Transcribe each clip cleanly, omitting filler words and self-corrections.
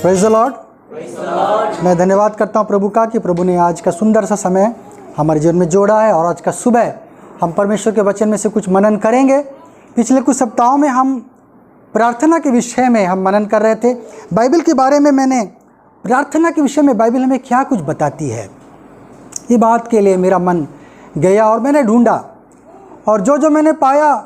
Praise the Lord. मैं धन्यवाद करता हूँ प्रभु का कि प्रभु ने आज का सुंदर सा समय हमारे जीवन में जोड़ा है और आज का सुबह हम परमेश्वर के वचन में से कुछ मनन करेंगे। पिछले कुछ सप्ताहों में हम प्रार्थना के विषय में हम मनन कर रहे थे। बाइबल के बारे में मैंने प्रार्थना के विषय में बाइबल हमें क्या कुछ बताती है, ये बात के लिए मेरा मन गया और मैंने ढूंढा और जो मैंने पाया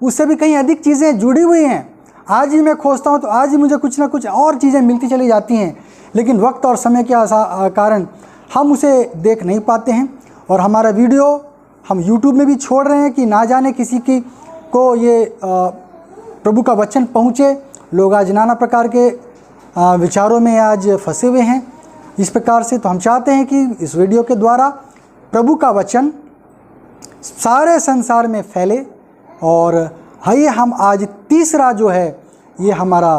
उससे भी कहीं अधिक चीज़ें जुड़ी हुई हैं। आज ही मैं खोजता हूँ तो आज ही मुझे कुछ ना कुछ और चीज़ें मिलती चली जाती हैं, लेकिन वक्त और समय के कारण हम उसे देख नहीं पाते हैं और हमारा वीडियो हम YouTube में भी छोड़ रहे हैं कि ना जाने किसी की को ये प्रभु का वचन पहुँचे। लोग आज नाना प्रकार के विचारों में आज फंसे हुए हैं। इस प्रकार से तो हम चाहते हैं कि इस वीडियो के द्वारा प्रभु का वचन सारे संसार में फैले। और आइए हम आज तीसरा जो है ये हमारा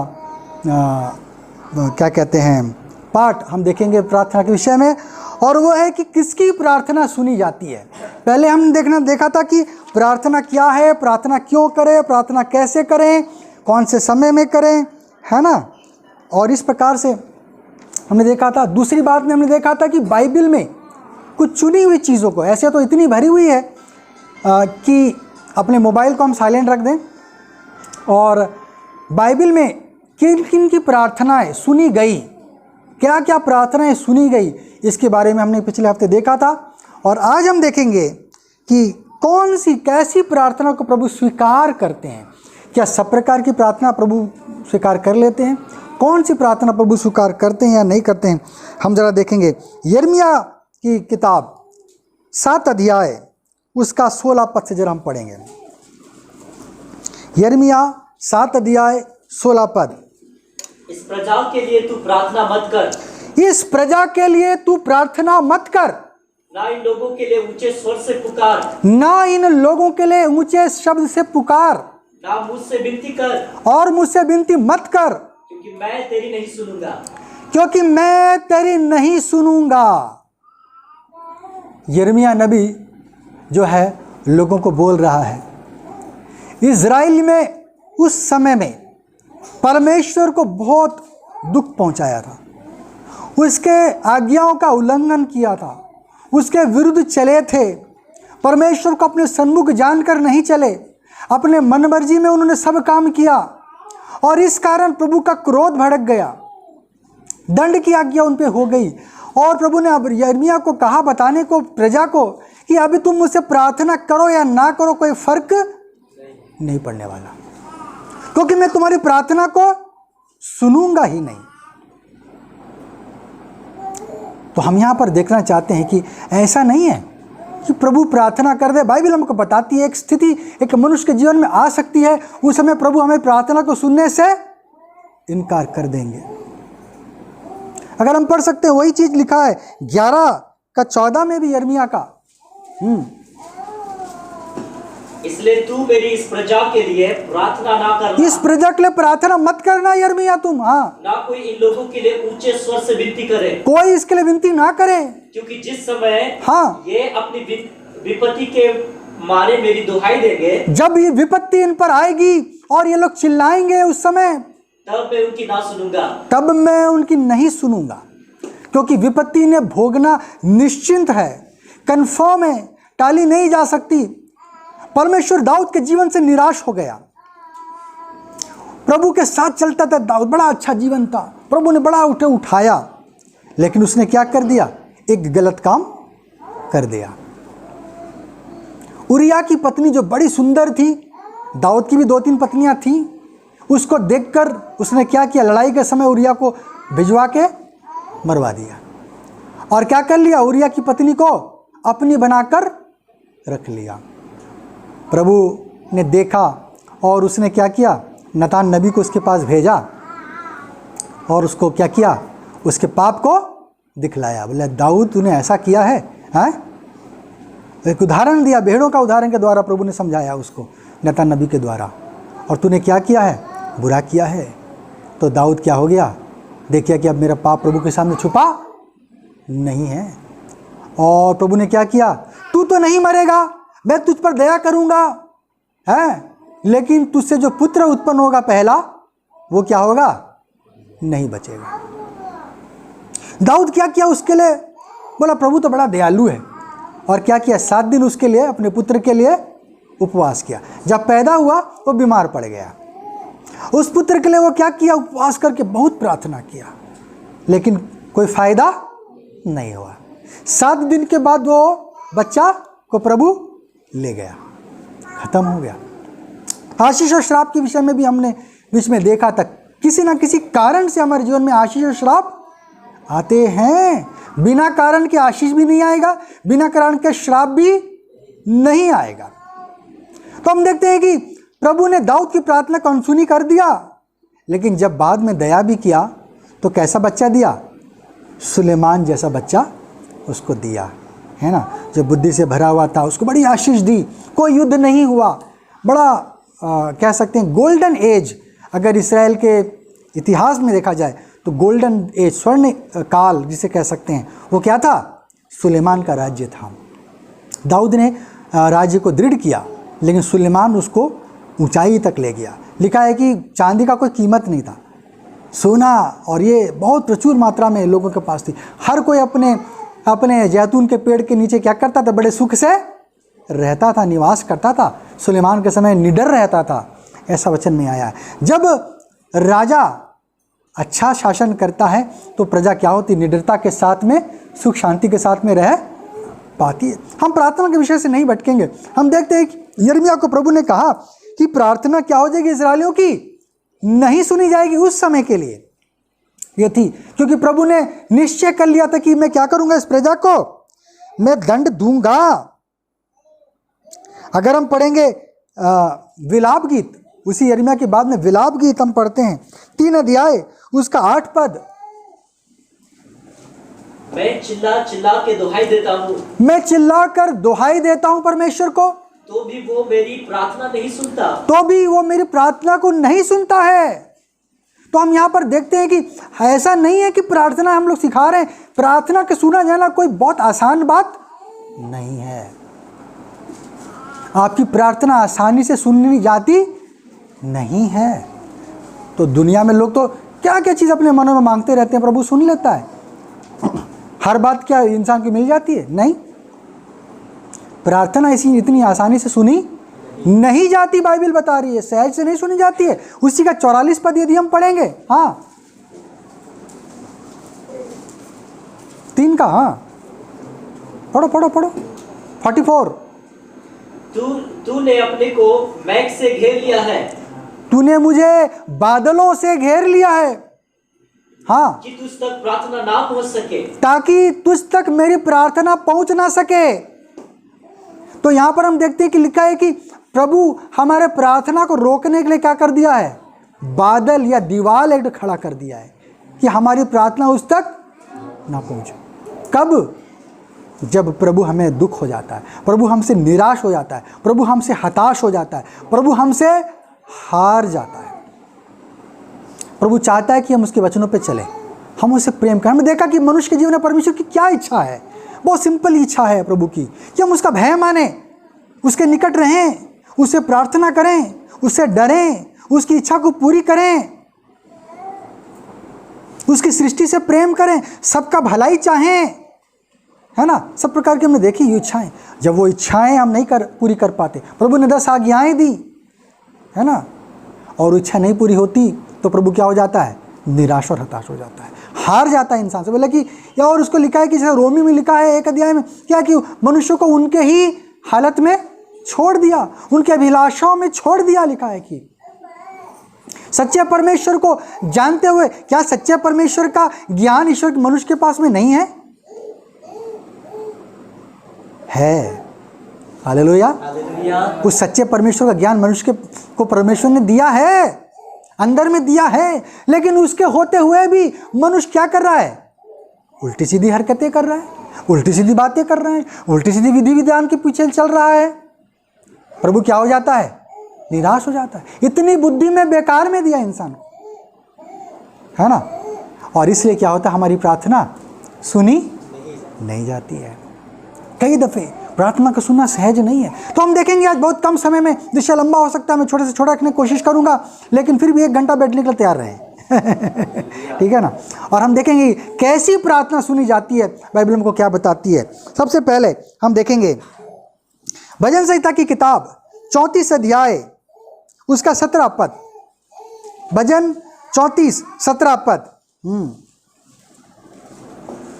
क्या कहते हैं पाठ हम देखेंगे प्रार्थना के विषय में, और वो है कि किसकी प्रार्थना सुनी जाती है। पहले हम देखा था कि प्रार्थना क्या है, प्रार्थना क्यों करें, प्रार्थना कैसे करें, कौन से समय में करें, है ना। और इस प्रकार से हमने देखा था। दूसरी बात में हमने देखा था कि बाइबल में कुछ चुनी हुई चीज़ों को, ऐसे तो इतनी भरी हुई है कि अपने मोबाइल को हम साइलेंट रख दें और बाइबल में किन किन की प्रार्थनाएं सुनी गई, क्या क्या प्रार्थनाएं सुनी गई, इसके बारे में हमने पिछले हफ्ते देखा था। और आज हम देखेंगे कि कौन सी कैसी प्रार्थना को प्रभु स्वीकार करते हैं। क्या सब प्रकार की प्रार्थना प्रभु स्वीकार कर लेते हैं, कौन सी प्रार्थना प्रभु स्वीकार करते हैं या नहीं करते हैं, हम ज़रा देखेंगे। यिर्मयाह की किताब 7 अध्याय उसका 16 पद से जरा हम पढ़ेंगे। यिर्मयाह 7 अध्याय 16 पद। इस प्रजा के लिए तू प्रार्थना मत कर, इस प्रजा के लिए तू प्रार्थना मत कर, ना इन लोगों के लिए ऊंचे स्वर से पुकार, ना इन लोगों के लिए ऊंचे शब्द से पुकार, ना मुझसे विनती कर और मुझसे विनती मत कर, क्योंकि मैं तेरी नहीं सुनूंगा। क्योंकि मैं तेरी नहीं सुनूंगा। यिर्मयाह नबी जो है लोगों को बोल रहा है। इज़राइल में उस समय में परमेश्वर को बहुत दुख पहुंचाया था, उसके आज्ञाओं का उल्लंघन किया था, उसके विरुद्ध चले थे, परमेश्वर को अपने सन्मुख जानकर नहीं चले, अपने मनमर्जी में उन्होंने सब काम किया और इस कारण प्रभु का क्रोध भड़क गया, दंड की आज्ञा उन पे हो गई। और प्रभु ने अब यिर्मयाह को कहा बताने को प्रजा को कि अभी तुम मुझसे प्रार्थना करो या ना करो कोई फर्क नहीं पड़ने वाला, क्योंकि मैं तुम्हारी प्रार्थना को सुनूंगा ही नहीं। तो हम यहाँ पर देखना चाहते हैं कि ऐसा नहीं है कि प्रभु प्रार्थना कर दे। बाइबल हमको बताती है एक स्थिति एक मनुष्य के जीवन में आ सकती है, उस समय प्रभु हमें प्रार्थना को सुनने से इनकार कर देंगे। अगर हम पढ़ सकते हैं, वही चीज लिखा है 11:14 में भी यिर्मयाह का। इसलिए तू मेरी इस प्रजा के लिए प्रार्थना ना करना, इस प्रजा के लिए प्रार्थना मत करना यिर्मयाह तुम। हाँ, ना कोई इन लोगों के लिए ऊंचे स्वर से विनती करे, कोई इसके लिए विनती ना करे, क्योंकि जिस समय हाँ ये अपनी विपत्ति के मारे मेरी दुहाई देंगे, जब ये विपत्ति इन पर आएगी और ये लोग चिल्लाएंगे उस समय, तब मैं उनकी ना सुनूंगा, तब मैं उनकी नहीं सुनूंगा। क्योंकि विपत्ति ने भोगना निश्चिंत है, कंफर्म है, टाली नहीं जा सकती। परमेश्वर दाऊद के जीवन से निराश हो गया। प्रभु के साथ चलता था दाऊद, बड़ा अच्छा जीवन था, प्रभु ने बड़ा उठाया, लेकिन उसने क्या कर दिया, एक गलत काम कर दिया। उरिया की पत्नी जो बड़ी सुंदर थी, दाऊद की भी 2-3 पत्नियां थीं, उसको देखकर उसने क्या किया, लड़ाई के समय उरिया को भिजवा के मरवा दिया। और क्या कर लिया, उरिया की पत्नी को अपनी बनाकर रख लिया। प्रभु ने देखा और उसने क्या किया, नतान नबी को उसके पास भेजा और उसको क्या किया, उसके पाप को दिखलाया। बोले दाऊद तूने ऐसा किया है, हैं? एक उदाहरण दिया, भेड़ों का उदाहरण के द्वारा प्रभु ने समझाया उसको नतान नबी के द्वारा, और तूने क्या किया है, बुरा किया है। तो दाऊद क्या हो गया, देखिए कि अब मेरा पाप प्रभु के सामने छुपा नहीं है। और प्रभु ने क्या किया, तू तो नहीं मरेगा, मैं तुझ पर दया करूंगा, है, लेकिन तुझसे जो पुत्र उत्पन्न होगा पहला, वो क्या होगा, नहीं बचेगा। दाऊद क्या किया उसके लिए? बोला प्रभु तो बड़ा दयालु है, और क्या किया? 7 दिन उसके लिए, अपने पुत्र के लिए उपवास किया। जब पैदा हुआ वो बीमार पड़ गया, उस पुत्र के लिए वो क्या किया? उपवास करके बहुत प्रार्थना किया, लेकिन कोई फायदा नहीं हुआ। 7 दिन के बाद वो बच्चा को प्रभु ले गया, खत्म हो गया। आशीष और श्राप के विषय में भी हमने बीच में देखा था, किसी ना किसी कारण से हमारे जीवन में आशीष और श्राप आते हैं। बिना कारण के आशीष भी नहीं आएगा, बिना कारण के श्राप भी नहीं आएगा। तो हम देखते हैं कि प्रभु ने दाऊद की प्रार्थना को अनसुनी कर दिया, लेकिन जब बाद में दया भी किया तो कैसा बच्चा दिया? सुलेमान जैसा बच्चा उसको दिया, है ना, जो बुद्धि से भरा हुआ था। उसको बड़ी आशीष दी, कोई युद्ध नहीं हुआ, बड़ा कह सकते हैं गोल्डन एज। अगर इसराइल के इतिहास में देखा जाए तो गोल्डन एज, स्वर्ण काल जिसे कह सकते हैं, वो क्या था? सुलेमान का राज्य था। दाऊद ने राज्य को दृढ़ किया, लेकिन सुलेमान उसको ऊंचाई तक ले गया। लिखा है कि चांदी का कोई कीमत नहीं था, सोना और ये बहुत प्रचुर मात्रा में लोगों के पास थी। हर कोई अपने अपने जैतून के पेड़ के नीचे क्या करता था? बड़े सुख से रहता था, निवास करता था। सुलेमान के समय निडर रहता था, ऐसा वचन में आया है। जब राजा अच्छा शासन करता है तो प्रजा क्या होती? निडरता के साथ में, सुख शांति के साथ में रह पाती है। हम प्रार्थना के विषय से नहीं भटकेंगे। हम देखते हैं कि यिर्मयाह को प्रभु ने कहा कि प्रार्थना क्या हो जाएगी? इस्राएलियों की नहीं सुनी जाएगी। उस समय के लिए ये थी, क्योंकि प्रभु ने निश्चय कर लिया था कि मैं क्या करूंगा? इस प्रजा को मैं दंड दूंगा। अगर हम पढ़ेंगे विलाप गीत, उसी यिर्मयाह के बाद में विलाप गीत हम पढ़ते हैं, 3 अध्याय उसका 8 पद। मैं चिल्ला चिल्ला के दुहाई देता हूँ, मैं चिल्ला कर दुहाई देता हूँ परमेश्वर को, तो भी वो मेरी प्रार्थना नहीं सुनता। तो भी वो मेरी प्रार्थना को नहीं सुनता है। तो हम यहाँ पर देखते हैं कि ऐसा नहीं है कि प्रार्थना हम लोग सिखा रहे हैं, प्रार्थना के सुना जाना कोई बहुत आसान बात नहीं है। आपकी प्रार्थना आसानी से सुननी जाती नहीं है। तो दुनिया में लोग तो क्या क्या चीज़ अपने मनों में मांगते रहते हैं, प्रभु सुन लेता है। हर बात क्या इंसान की मिल जाती है? नहीं। प्रार्थना ऐसी इतनी आसानी से सुनी नहीं जाती, बाइबल बता रही है, सहज से नहीं सुनी जाती है। उसी का 44 पद यदि हम पढ़ेंगे, हाँ 3 का, हाँ पढ़ो पढ़ो पढ़ो 44। तूने अपने को मैघ से घेर लिया है, तूने मुझे बादलों से घेर लिया है, हाँ, कि तुझ तक प्रार्थना ना पहुंच सके, ताकि तुझ तक मेरी प्रार्थना पहुंच ना सके। तो यहां पर हम देखते हैं कि लिखा है कि प्रभु हमारे प्रार्थना को रोकने के लिए क्या कर दिया है? बादल या दीवार एक खड़ा कर दिया है कि हमारी प्रार्थना उस तक ना पहुंचे। कब? जब प्रभु हमें दुख हो जाता है, प्रभु हमसे निराश हो जाता है, प्रभु हमसे हताश हो जाता है, प्रभु हमसे हार जाता है। प्रभु चाहता है कि हम उसके वचनों पे चलें, हम उससे प्रेम करें। हमने देखा कि मनुष्य के जीवन में परमेश्वर की क्या इच्छा है, बहुत सिंपल इच्छा है प्रभु की, कि हम उसका भय माने, उसके निकट रहें, उससे प्रार्थना करें, उससे डरें, उसकी इच्छा को पूरी करें, उसकी सृष्टि से प्रेम करें, सबका भलाई चाहें, है ना। सब प्रकार की हमने देखी ये इच्छाएं। जब वो इच्छाएं हम नहीं पूरी कर पाते, प्रभु ने 10 आज्ञाएं दी, है ना, और इच्छा नहीं पूरी होती तो प्रभु क्या हो जाता है? निराश और हताश हो जाता है, हार जाता है इंसान से। बोला कि या और उसको लिखा है कि जैसे रोमी में लिखा है 1 अध्याय में, क्या कि मनुष्य को उनके ही हालत में छोड़ दिया, उनके अभिलाषाओं में छोड़ दिया। लिखा है कि सच्चे परमेश्वर को जानते हुए, क्या सच्चे परमेश्वर का ज्ञान ईश्वर मनुष्य के पास में नहीं है? हालेलुया। उस सच्चे परमेश्वर का ज्ञान मनुष्य को परमेश्वर ने दिया है, अंदर में दिया है, लेकिन उसके होते हुए भी मनुष्य क्या कर रहा है? उल्टी सीधी हरकतें कर रहा है, उल्टी सीधी बातें कर रहा है, उल्टी सीधी विधि विधान के पीछे चल रहा है। प्रभु क्या हो जाता है? निराश हो जाता है। इतनी बुद्धि में बेकार में दिया इंसान को, है ना। और इसलिए क्या होता है? हमारी प्रार्थना सुनी नहीं जाती है। कई दफे प्रार्थना को सुनना सहज नहीं है। तो हम देखेंगे आज बहुत कम समय में, विषय लंबा हो सकता है, मैं छोटे से छोटा रखने की कोशिश करूंगा, लेकिन फिर भी 1 घंटा बैठने के लिए तैयार रहें ठीक है ना। और हम देखेंगे कैसी प्रार्थना सुनी जाती है, बाइबल हमको क्या बताती है। सबसे पहले हम देखेंगे भजन संहिता की किताब 34 अध्याय उसका 17 पद। भजन 34 17 पद।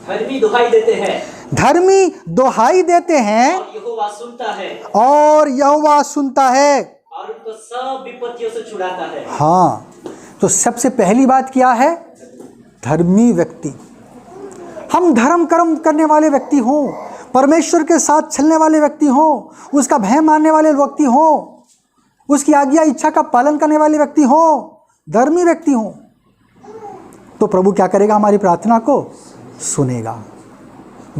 धर्मी दुहाई देते हैं, धर्मी दुहाई देते हैं और यहोवा सुनता है, और यहोवा सुनता है, और उनको सब विपत्तियों से छुड़ाता है। हाँ, तो सबसे पहली बात क्या है? धर्मी व्यक्ति। हम धर्म कर्म करने वाले व्यक्ति हों, परमेश्वर के साथ चलने वाले व्यक्ति हों, उसका भय मानने वाले व्यक्ति हों, उसकी आज्ञा इच्छा का पालन करने वाले व्यक्ति हों, धर्मी व्यक्ति हों, तो प्रभु क्या करेगा? हमारी प्रार्थना को सुनेगा।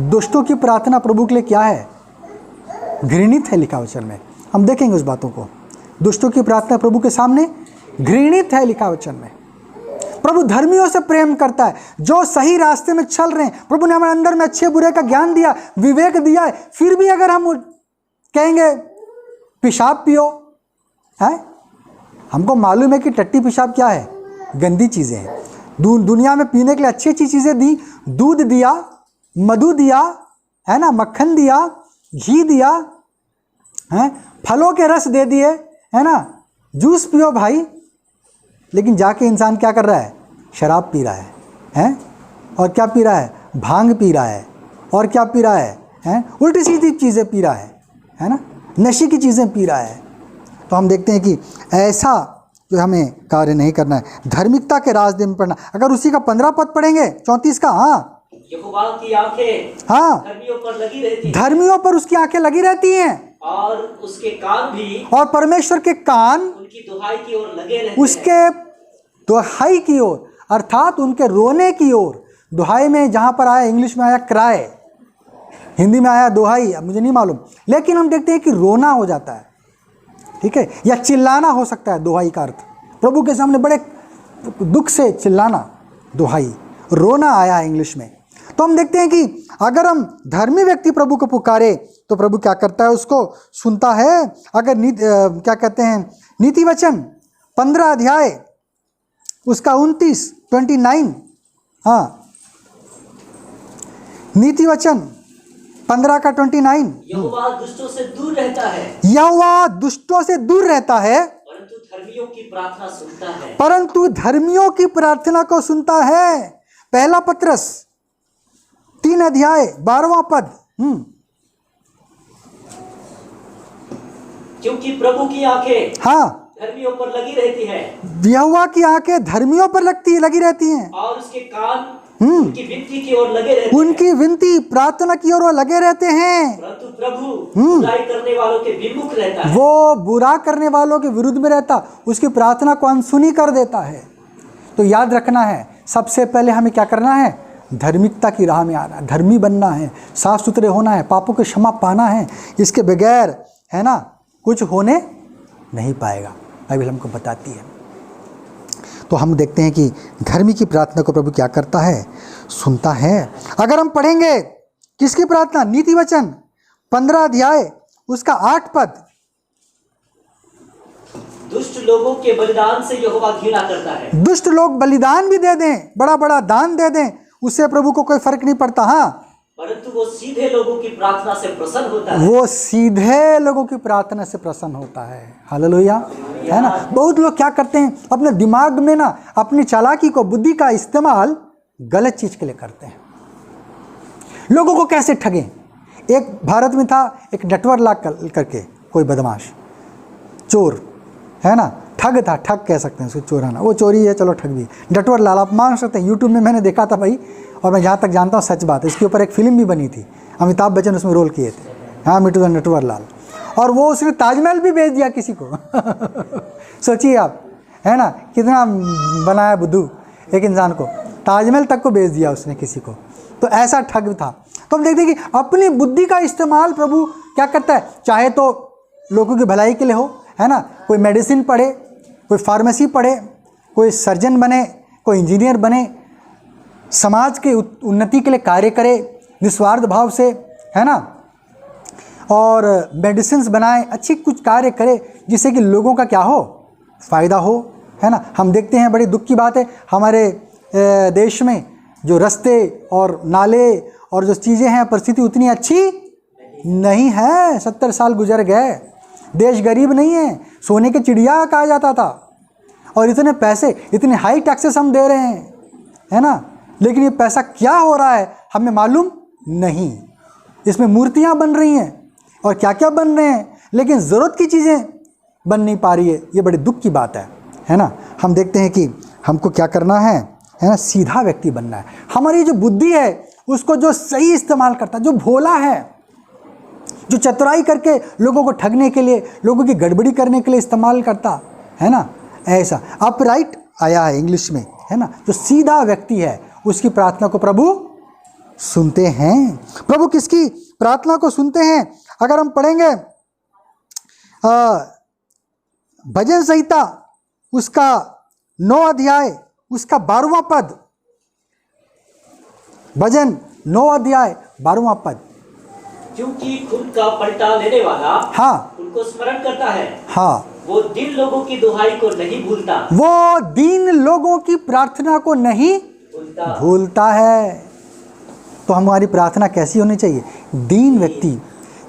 दुष्टों की प्रार्थना प्रभु के लिए क्या है? घृणित है, लिखा वचन में। हम देखेंगे उस बातों को। दुष्टों की प्रार्थना प्रभु के सामने घृणित है, लिखा वचन में। प्रभु धर्मियों से प्रेम करता है, जो सही रास्ते में चल रहे हैं। प्रभु ने हमारे अंदर में अच्छे बुरे का ज्ञान दिया, विवेक दिया है, फिर भी अगर हम कहेंगे पेशाब पियो है, हमको मालूम है कि टट्टी पेशाब क्या है? गंदी चीज़ें हैं। दुनिया में पीने के लिए अच्छी अच्छी चीज़ें दी, दूध दिया, मधु दिया, है ना, मक्खन दिया, घी दिया, है, फलों के रस दे दिए, है ना, जूस पियो भाई। लेकिन जाके इंसान क्या कर रहा है? शराब पी रहा है? और क्या पी रहा है? भांग पी रहा है। और क्या पी रहा है? उल्टी सीधी चीज़ें पी रहा है ना, नशे की चीज़ें पी रहा है। तो हम देखते हैं कि ऐसा जो हमें कार्य नहीं करना है। धार्मिकता के रास्ते में पढ़ना। अगर उसी का 15 पद पढ़ेंगे 34 का, हाँ, यहोवा की आंखें हाँ, धर्मियों पर लगी रहती हैं, धर्मियों पर उसकी आंखें लगी रहती हैं, और उसके कान भी, और परमेश्वर के कान उनकी दुहाई की ओर लगे रहते हैं। उसके दुहाई की ओर, अर्थात उनके रोने की ओर। दुहाई में जहाँ पर आया, इंग्लिश में आया क्राई, हिंदी में आया दुहाई, मुझे नहीं मालूम, लेकिन हम देखते हैं कि रोना हो जाता है, ठीक है, या चिल्लाना हो सकता है। दुहाई का अर्थ प्रभु के सामने बड़े दुख से चिल्लाना, दुहाई, रोना आया है इंग्लिश में। तो हम देखते हैं कि अगर हम धर्मी व्यक्ति प्रभु को पुकारे तो प्रभु क्या करता है? उसको सुनता है। अगर क्या कहते हैं, नीति वचन 15 अध्याय उसका 29, हाँ, नीति वचन 15 का 29, यहोवा दुष्टों से दूर रहता है, यहोवा दुष्टों से दूर रहता है, परंतु धर्मियों की प्रार्थना सुनता है। परंतु धर्मियों की प्रार्थना को सुनता है। पहला पत्रस 3 अध्याय 12वां पद। क्योंकि प्रभु की आंखें, हाँ, धर्मियों पर लगी रहती है, यहोवा की आंखें धर्मियों पर लगी रहती हैं, और उसके कान उनकी विनती की ओर लगे रहते हैं। उनकी विनती प्रार्थना की ओर वो लगे रहते हैं। परंतु प्रभु बुराई करने वालों के विमुख रहता है। वो बुरा करने वालों के विरुद्ध में रहता, उसकी प्रार्थना को अनसुनी कर देता है। तो याद रखना है, सबसे पहले हमें क्या करना है? धार्मिकता की राह में आना है, धर्मी बनना है, साफ सुथरे होना है, पापों की क्षमा पाना है। इसके बगैर, है ना, कुछ होने नहीं पाएगा, बाइबल हमको बताती है। तो हम देखते हैं कि धर्मी की प्रार्थना को प्रभु क्या करता है? सुनता है। अगर हम पढ़ेंगे किसकी प्रार्थना? नीति वचन 15 अध्याय उसका 8 पद। दुष्ट लोगों के बलिदान से यहोवा घृणा करता है। दुष्ट लोग बलिदान भी दे दें, बड़ा बड़ा दान दे दें, उससे प्रभु को कोई फर्क नहीं पड़ता, हाँ, परंतु वो सीधे लोगों की प्रार्थना से प्रसन्न होता है। वो सीधे लोगों की प्रार्थना से प्रसन्न होता है। हालेलुया, है ना। बहुत लोग क्या करते हैं, अपने दिमाग में ना अपनी चालाकी को, बुद्धि का इस्तेमाल गलत चीज के लिए करते हैं। लोगों को कैसे ठगें? एक भारत में था एक नटवर लाल करके कोई बदमाश चोर, है ना, ठग था, ठग कह सकते हैं उसको, चोराना, वो चोरी है, चलो ठग भी। नटवर लाल आप मान सकते हैं, यूट्यूब में मैंने देखा था भाई, और मैं जहाँ तक जानता हूँ सच बात है। इसके ऊपर एक फिल्म भी बनी थी, अमिताभ बच्चन उसमें रोल किए थे, हाँ, नटवर लाल। और वो उसने ताजमहल भी बेच दिया किसी को। सोचिए आप, है ना, कितना बनाया बुद्धू एक इंसान को, ताजमहल तक को बेच दिया उसने किसी को। तो ऐसा ठग था। तो हम देखते हैं कि अपनी बुद्धि का इस्तेमाल प्रभु क्या करता है? चाहे तो लोगों की भलाई के लिए हो, है ना, कोई मेडिसिन पढ़े, कोई फार्मेसी पढ़े, कोई सर्जन बने, कोई इंजीनियर बने, समाज के उन्नति के लिए कार्य करे निस्वार्थ भाव से, है ना, और मेडिसिन बनाए, अच्छी कुछ कार्य करे जिससे कि लोगों का क्या हो? फायदा हो, है ना। हम देखते हैं, बड़ी दुख की बात है, हमारे देश में जो रास्ते और नाले और जो चीज़ें हैं, परिस्थिति उतनी अच्छी नहीं है। 70 साल गुजर गए, देश गरीब नहीं है, सोने के चिड़िया कहा जाता था, और इतने पैसे, इतने हाई टैक्सेस हम दे रहे हैं, है ना। लेकिन ये पैसा क्या हो रहा है हमें मालूम नहीं। इसमें मूर्तियाँ बन रही हैं और क्या क्या बन रहे हैं, लेकिन ज़रूरत की चीज़ें बन नहीं पा रही है। ये बड़ी दुख की बात है ना। हम देखते हैं कि हमको क्या करना है ना, सीधा व्यक्ति बनना है। हमारी जो बुद्धि है उसको जो सही इस्तेमाल करता, जो भोला है, जो चतुराई करके लोगों को ठगने के लिए, लोगों की गड़बड़ी करने के लिए इस्तेमाल करता है ना, ऐसा अपराइट आया है इंग्लिश में, है ना। जो सीधा व्यक्ति है उसकी प्रार्थना को प्रभु सुनते हैं। प्रभु किसकी प्रार्थना को सुनते हैं? अगर हम पढ़ेंगे भजन संहिता उसका 9 अध्याय उसका 12वां पद, भजन 9 अध्याय 12वां पद। क्योंकि खुद का पलटा लेने वाला हाँ उनको स्मरण करता है, हाँ, वो दीन लोगों की दुहाई को नहीं भूलता, वो दीन लोगों की प्रार्थना को नहीं भूलता है। तो हमारी प्रार्थना कैसी होनी चाहिए? दीन व्यक्ति,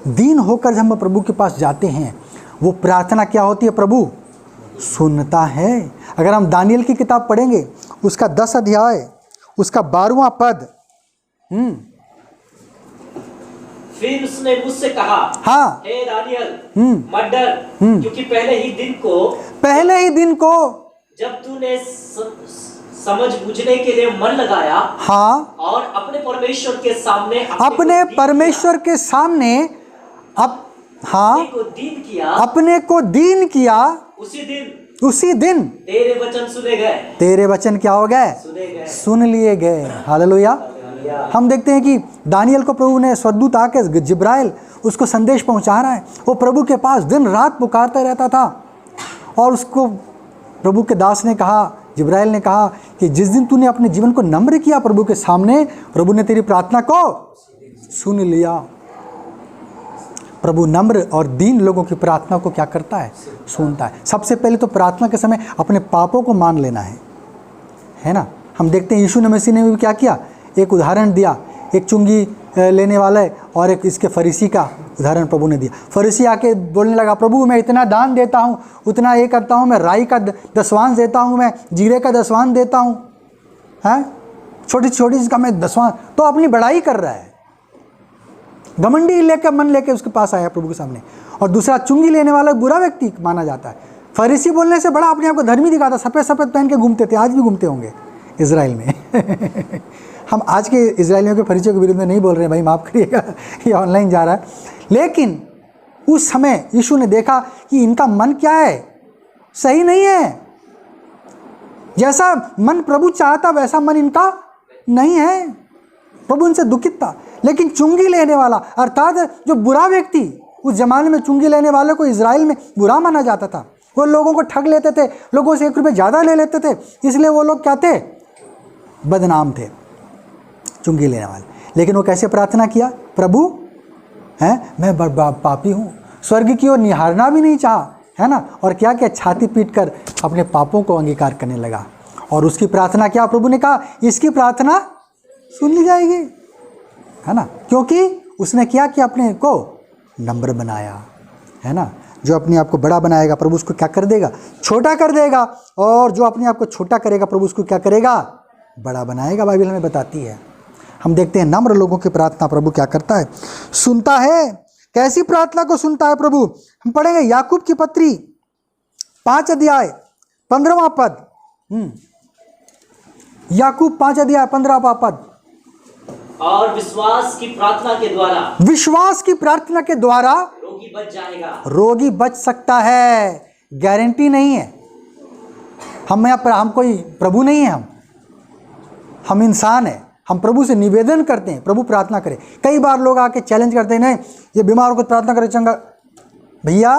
दीन होकर हम प्रभु के पास जाते हैं, वो प्रार्थना क्या होती है? प्रभु सुनता है। अगर हम दानियल की किताब पढ़ेंगे उसका 10 अध्याय उसका 12वां पद, फिर उसने मुझसे कहा, हाँ, हे दानियल मत डर, क्योंकि पहले ही दिन को जब तूने समझ बूझने के लिए मन लगाया, हाँ, और अपने परमेश्वर के सामने हाँ, अपने को दीन किया, उसी दिन तेरे वचन सुने गए, तेरे वचन क्या हो गए? सुन लिए गए। हालेलुया। हम देखते हैं कि दानियल को प्रभु ने स्वर्गदूत आके, जिब्राइल उसको संदेश पहुंचा रहा है, वो प्रभु के पास दिन रात पुकारता रहता था, और उसको प्रभु के दास ने कहा, जिब्राइल ने कहा कि जिस दिन तूने अपने जीवन को नम्र किया प्रभु के सामने, प्रभु ने तेरी प्रार्थना को सुन लिया। प्रभु नम्र और दीन लोगों की प्रार्थना को क्या करता है? सुनता है। सबसे पहले तो प्रार्थना के समय अपने पापों को मान लेना है ना। हम देखते हैं यीशु मसीह ने भी क्या किया, एक उदाहरण दिया, एक चुंगी लेने वाला है और एक इसके फरीसी का उदाहरण प्रभु ने दिया। फरीसी आके बोलने लगा, प्रभु मैं इतना दान देता हूँ, उतना ये करता हूँ, मैं राई का दसवांश देता हूँ, मैं जीरे का दसवांश देता हूँ, हैं, छोटी छोटी चीज़ का मैं दसवांश, तो अपनी बड़ाई कर रहा है, घमंडी लेकर मन लेकर उसके पास आया प्रभु के सामने। और दूसरा चुंगी लेने वाला बुरा व्यक्ति माना जाता है। फरीसी बोलने से बड़ा अपने आप को धर्मी दिखाता, सफ़ेद सफ़ेद पहन के घूमते थे, आज भी घूमते होंगे इजराइल में। हम आज के इजराइलियों के फरीसियों के विरुद्ध में नहीं बोल रहे हैं भाई, माफ़ करिएगा, ये ऑनलाइन जा रहा है। लेकिन उस समय यीशु ने देखा कि इनका मन क्या है, सही नहीं है। जैसा मन प्रभु चाहता वैसा मन इनका नहीं है। प्रभु इनसे दुखित था। लेकिन चुंगी लेने वाला, अर्थात जो बुरा व्यक्ति, उस जमाने में चुंगी लेने वाले को इजराइल में बुरा माना जाता था। वो लोगों को ठग लेते थे, लोगों से 1 रुपये ज़्यादा ले लेते थे, इसलिए वो लोग क्या थे? बदनाम थे, चुंगी लेने वाले। लेकिन वो कैसे प्रार्थना किया? प्रभु हैं, मैं पापी हूँ, स्वर्ग की ओर निहारना भी नहीं चाहा, है ना। और क्या क्या, छाती पीट कर अपने पापों को अंगीकार करने लगा। और उसकी प्रार्थना क्या? प्रभु ने कहा इसकी प्रार्थना सुन ली जाएगी, है ना, क्योंकि उसने क्या किया? अपने को नम्र बनाया, है ना। जो अपने आप को बड़ा बनाएगा प्रभु उसको क्या कर देगा? छोटा कर देगा। और जो अपने आप को छोटा करेगा प्रभु उसको क्या करेगा? बड़ा बनाएगा। बाइबल हमें बताती है। हम देखते हैं नम्र लोगों की प्रार्थना प्रभु क्या करता है? सुनता है। कैसी प्रार्थना को सुनता है प्रभु? हम पढ़ेंगे याकूब की पत्री 5 अध्याय 15वां पद। याकूब 5 अध्याय 15वां पद। और विश्वास की प्रार्थना के द्वारा, विश्वास की प्रार्थना के द्वारा रोगी बच जाएगा। रोगी बच सकता है, गारंटी नहीं है। हम कोई प्रभु नहीं है, हम इंसान हैं। हम प्रभु से निवेदन करते हैं प्रभु प्रार्थना करें। कई बार लोग आके चैलेंज करते हैं, नहीं ये बीमारों को प्रार्थना करे चंगा। भैया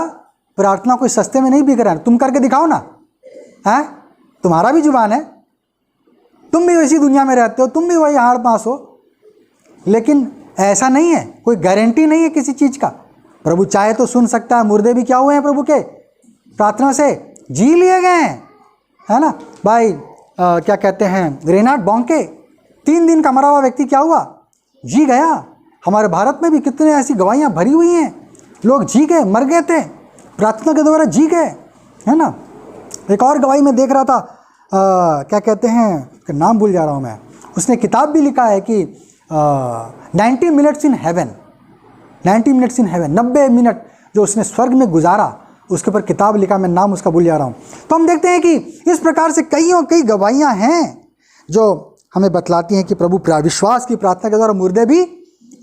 प्रार्थना कोई सस्ते में नहीं बिक रहा है, तुम करके दिखाओ ना, हैं? तुम्हारा भी जुबान है, तुम भी इसी दुनिया में रहते हो, तुम भी वही हाड़ पास हो। लेकिन ऐसा नहीं है, कोई गारंटी नहीं है किसी चीज़ का। प्रभु चाहे तो सुन सकता है। मुर्दे भी क्या हुए हैं? प्रभु के प्रार्थना से जी लिए गए हैं, है ना भाई, क्या कहते हैं, रेनाड बॉन्के, 3 दिन का मरा हुआ व्यक्ति क्या हुआ, जी गया। हमारे भारत में भी कितने ऐसी गवाहियाँ भरी हुई हैं, लोग जी गए, मर गए थे, प्रार्थना के द्वारा जी गए, है ना। एक और गवाही में देख रहा था, क्या कहते हैं, नाम भूल जा रहा हूँ मैं, उसने किताब भी लिखा है कि 90 minutes in heaven, 90 minutes in heaven, 90 minute जो उसने स्वर्ग में गुजारा, उसके ऊपर किताब लिखा, मैं नाम उसका भूल जा रहा हूँ। तो हम देखते हैं कि इस प्रकार से कई गवाहियाँ हैं जो हमें बतलाती हैं कि प्रभु विश्वास की प्रार्थना के द्वारा मुर्दे भी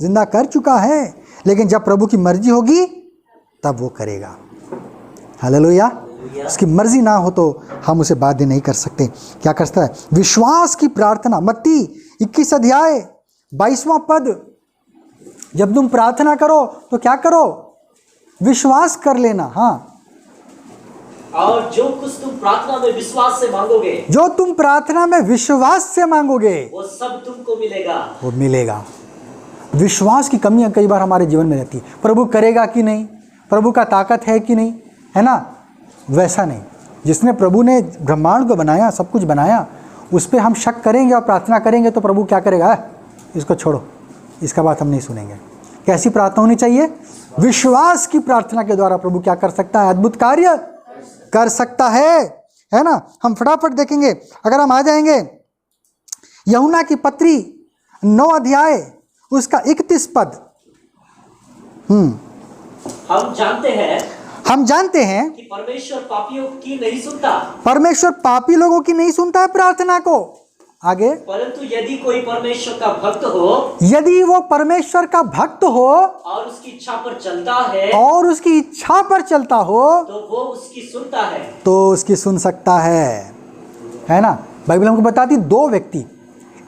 जिंदा कर चुका है, लेकिन जब प्रभु की मर्जी होगी तब वो करेगा। हालेलुया। उसकी मर्जी ना हो तो हम उसे बाध्य नहीं कर सकते। क्या करता है, विश्वास की प्रार्थना, मत्ती 21 अध्याय 22वां पद, जब तुम प्रार्थना करो तो क्या करो, विश्वास कर लेना। हाँ, और जो कुछ तुम प्रार्थना में विश्वास से मांगोगे, जो तुम प्रार्थना में विश्वास से मांगोगे वो सब तुमको मिलेगा, वो मिलेगा। विश्वास की कमी कई बार हमारे जीवन में रहती है, प्रभु करेगा कि नहीं, प्रभु का ताकत है कि नहीं, है ना। वैसा नहीं, जिसने प्रभु ने ब्रह्मांड को बनाया, सब कुछ बनाया, उस पर हम शक करेंगे और प्रार्थना करेंगे तो प्रभु क्या करेगा, इसको छोड़ो, इसका बात हम नहीं सुनेंगे। कैसी प्रार्थना होनी चाहिए, विश्वास की प्रार्थना के द्वारा प्रभु क्या कर सकता है, अद्भुत कार्य कर सकता है ना। हम फटाफट देखेंगे, अगर हम आ जाएंगे यूहन्ना की पत्री 9 अध्याय उसका 31 पद। हम जानते हैं कि परमेश्वर पापियों की नहीं सुनता, परमेश्वर पापी लोगों की नहीं सुनता है प्रार्थना को। आगे, परंतु यदि कोई परमेश्वर का भक्त हो, यदि वो परमेश्वर का भक्त हो और उसकी इच्छा पर चलता है, और उसकी इच्छा पर चलता हो, तो वो उसकी सुनता है, तो उसकी सुन सकता है ना। बाइबल हमको बताती 2 व्यक्ति,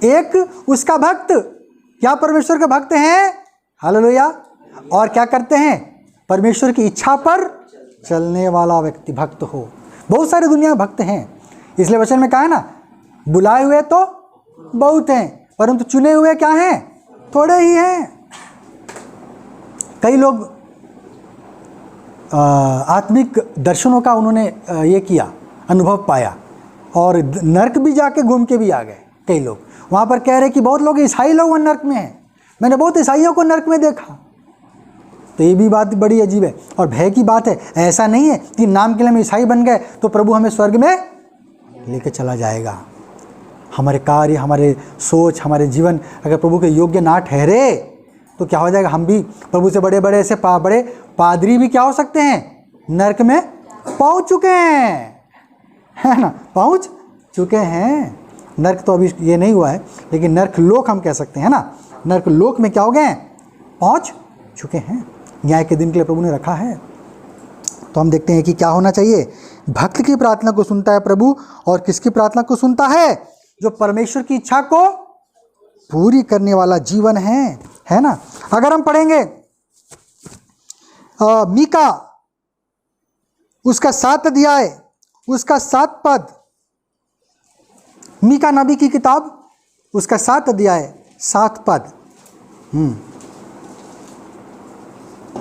एक उसका भक्त, क्या परमेश्वर के भक्त हैं, हालेलुया, और क्या करते हैं, परमेश्वर की इच्छा पर चलने वाला व्यक्ति भक्त हो। बहुत सारे दुनिया में भक्त हैं, इसलिए वचन में कहा है ना, बुलाए हुए तो बहुत हैं परंतु चुने हुए क्या हैं, थोड़े ही हैं। कई लोग आत्मिक दर्शनों का उन्होंने ये किया, अनुभव पाया, और नर्क भी जाके घूम के भी आ गए। कई लोग वहाँ पर कह रहे कि बहुत लोग ईसाई लोग नर्क में हैं, मैंने बहुत ईसाइयों को नर्क में देखा। तो ये भी बात बड़ी अजीब है और भय की बात है। ऐसा नहीं है कि नाम के लिए हम ईसाई बन गए तो प्रभु हमें स्वर्ग में लेके चला जाएगा। हमारे कार्य, हमारे सोच, हमारे जीवन अगर प्रभु के योग्य ना ठहरे तो क्या हो जाएगा, हम भी प्रभु से बड़े बड़े ऐसे बड़े पादरी भी क्या हो सकते हैं, नर्क में पहुंच चुके हैं, है ना, पहुंच चुके हैं। नर्क तो अभी ये नहीं हुआ है, लेकिन नर्क लोक हम कह सकते हैं ना, नर्क लोक में क्या हो गए, पहुंच चुके हैं। न्याय के दिन के लिए प्रभु ने रखा है। तो हम देखते हैं कि क्या होना चाहिए, भक्त की प्रार्थना को सुनता है प्रभु, और किसकी प्रार्थना को सुनता है, जो परमेश्वर की इच्छा को पूरी करने वाला जीवन है ना। अगर हम पढ़ेंगे मीका उसका 7 अध्याय उसका 7 पद, मीका नबी की किताब उसका 7 अध्याय 7 पद।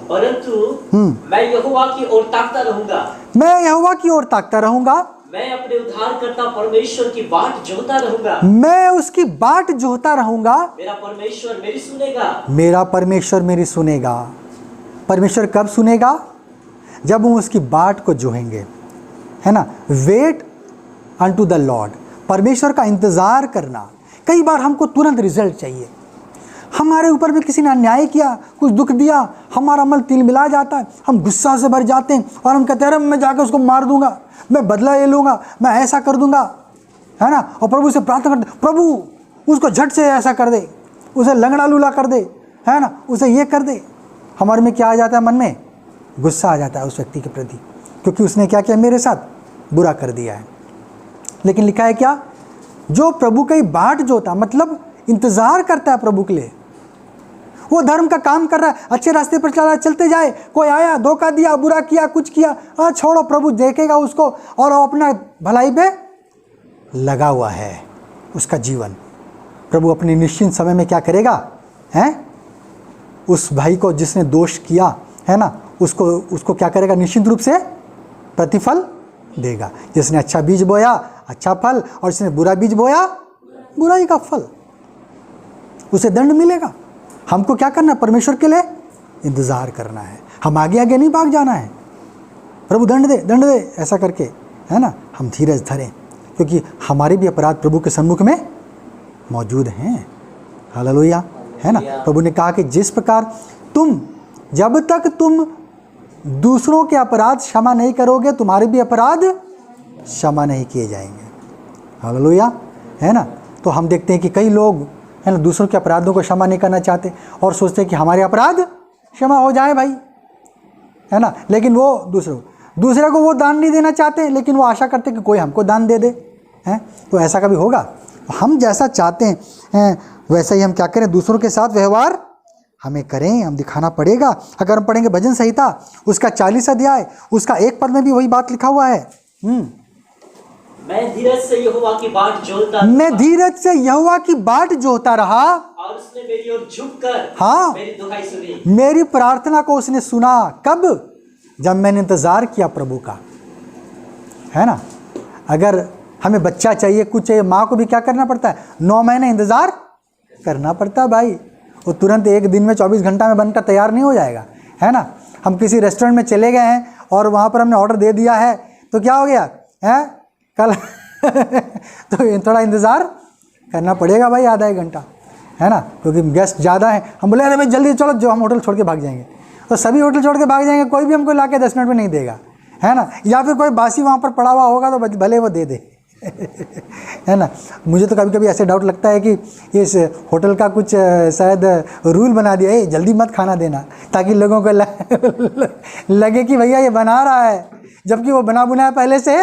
परंतु मैं यहोवा की ओर ताकता रहूंगा, मैं यहोवा की ओर ताकता रहूंगा, मैं अपने उद्धारकर्ता परमेश्वर की बाट जोहता रहूंगा, मैं उसकी बाट जोहता रहूंगा, मेरा परमेश्वर मेरी सुनेगा, मेरा परमेश्वर मेरी सुनेगा। परमेश्वर कब सुनेगा, जब हम उसकी बाट को जोहेंगे, है ना। वेट अनटू द लॉर्ड, परमेश्वर का इंतजार करना। कई बार हमको तुरंत रिजल्ट चाहिए, हमारे ऊपर भी किसी ने अन्याय किया, कुछ दुख दिया, हमारा मन तिलमिला जाता है, हम गुस्सा से भर जाते हैं और हम कहते हैं मैं जाकर उसको मार दूंगा, मैं बदला ले लूँगा, मैं ऐसा कर दूंगा, है ना। और प्रभु से प्रार्थना करते, प्रभु उसको झट से ऐसा कर दे, उसे लंगड़ा लूला कर दे, है ना, उसे ये कर दे। हमारे में क्या आ जाता है, मन में गुस्सा आ जाता है उस व्यक्ति के प्रति, क्योंकि उसने क्या किया, मेरे साथ बुरा कर दिया है। लेकिन लिखा है क्या, जो प्रभु की बाट जोता, मतलब इंतज़ार करता है प्रभु के लिए, वो धर्म का काम कर रहा है, अच्छे रास्ते पर चला चलते जाए, कोई आया धोखा दिया, बुरा किया, कुछ किया, छोड़ो, प्रभु देखेगा उसको, और वो अपना भलाई पे लगा हुआ है उसका जीवन। प्रभु अपने निश्चित समय में क्या करेगा, हैं, उस भाई को जिसने दोष किया, है ना, उसको क्या करेगा, निश्चित रूप से प्रतिफल देगा। जिसने अच्छा बीज बोया अच्छा फल, और जिसने बुरा बीज बोया बुराई का फल, उसे दंड मिलेगा। हमको क्या करना है? परमेश्वर के लिए इंतज़ार करना है। हम आगे आगे नहीं भाग जाना है, प्रभु दंड दे ऐसा करके, है ना। हम धीरज धरें, क्योंकि हमारे भी अपराध प्रभु के सम्मुख में मौजूद हैं। हालेलुया, है ना। प्रभु ने कहा कि जिस प्रकार जब तक तुम दूसरों के अपराध क्षमा नहीं करोगे, तुम्हारे भी अपराध क्षमा नहीं किए जाएंगे। हालेलुया, है ना। तो हम देखते हैं कि कई लोग, है ना, दूसरों के अपराधों को क्षमा नहीं करना चाहते और सोचते हैं कि हमारे अपराध क्षमा हो जाए भाई, है ना। लेकिन वो दूसरे को वो दान नहीं देना चाहते, लेकिन वो आशा करते कि कोई हमको दान दे दे, हैं। तो ऐसा कभी होगा? हम जैसा चाहते हैं वैसा ही हम क्या करें? दूसरों के साथ व्यवहार हमें करें, हम दिखाना पड़ेगा। अगर हम पढ़ेंगे भजन संहिता उसका 40 अध्याय उसका 1 पद में भी वही बात लिखा हुआ है। मैं धीरज से यहोवा की बाट जोहता रहा और उसने मेरी ओर झुककर मेरी दुहाई सुनी। मेरी प्रार्थना को उसने सुना। कब? जब मैंने इंतजार किया प्रभु का, है ना। अगर हमें बच्चा चाहिए, कुछ चाहिए, माँ को भी क्या करना पड़ता है? 9 महीने इंतजार करना पड़ता है भाई। वो तुरंत एक दिन में 24 घंटा में बनकर तैयार नहीं हो जाएगा, है ना। हम किसी रेस्टोरेंट में चले गए हैं और वहाँ पर हमने ऑर्डर दे दिया है, तो क्या हो गया है कल तो थोड़ा इंतज़ार करना पड़ेगा भाई, आधा 1 घंटा, है ना, क्योंकि गेस्ट ज़्यादा हैं। हम बोले अरे भाई जल्दी चलो, जो हम होटल छोड़ के भाग जाएंगे, तो सभी होटल छोड़ के भाग जाएंगे, कोई भी हमको ला के 10 मिनट में नहीं देगा, है ना। या फिर कोई बासी वहाँ पर पड़ा हुआ होगा तो भले वो दे दे है ना। मुझे तो कभी कभी ऐसे डाउट लगता है कि इस होटल का कुछ शायद रूल बना दिया है, जल्दी मत खाना देना, ताकि लोगों को लगे कि भैया ये बना रहा है, जबकि वो बना बुनाया पहले से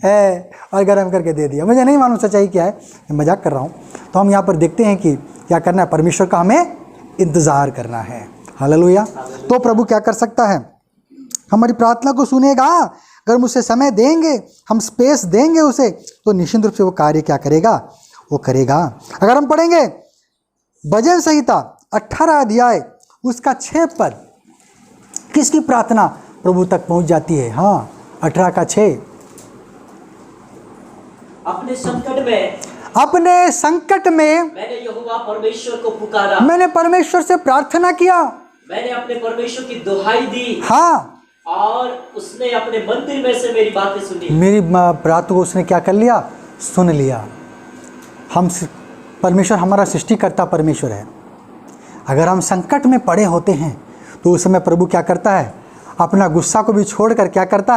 है और गर्म करके दे दिया। मुझे नहीं मालूम सच्चाई क्या है, मैं मजाक कर रहा हूँ। तो हम यहाँ पर देखते हैं कि क्या करना है, परमेश्वर का हमें इंतज़ार करना है। हालेलुया। तो प्रभु क्या कर सकता है? हमारी प्रार्थना को सुनेगा। अगर हम उसे समय देंगे, हम स्पेस देंगे उसे, तो निश्चित रूप से वो कार्य क्या करेगा? वो करेगा। अगर हम पढ़ेंगे भजन संहिता 18 अध्याय उसका 6 पद, किसकी प्रार्थना प्रभु तक पहुंच जाती है? हाँ, 18 का 6। अपने संकट में मैंने यहोवा परमेश्वर को पुकारा, मैंने परमेश्वर से प्रार्थना किया, मैंने अपने परमेश्वर की दुहाई दी, हाँ, और उसने अपने मंदिर में से मेरी बातें सुनी। मेरी बात को उसने क्या कर लिया? सुन लिया। हम परमेश्वर हमारा सृष्टिकर्ता परमेश्वर है। अगर हम संकट में पड़े होते हैं तो उस समय प्रभु क्या करता है? अपना गुस्सा को भी छोड़कर क्या करता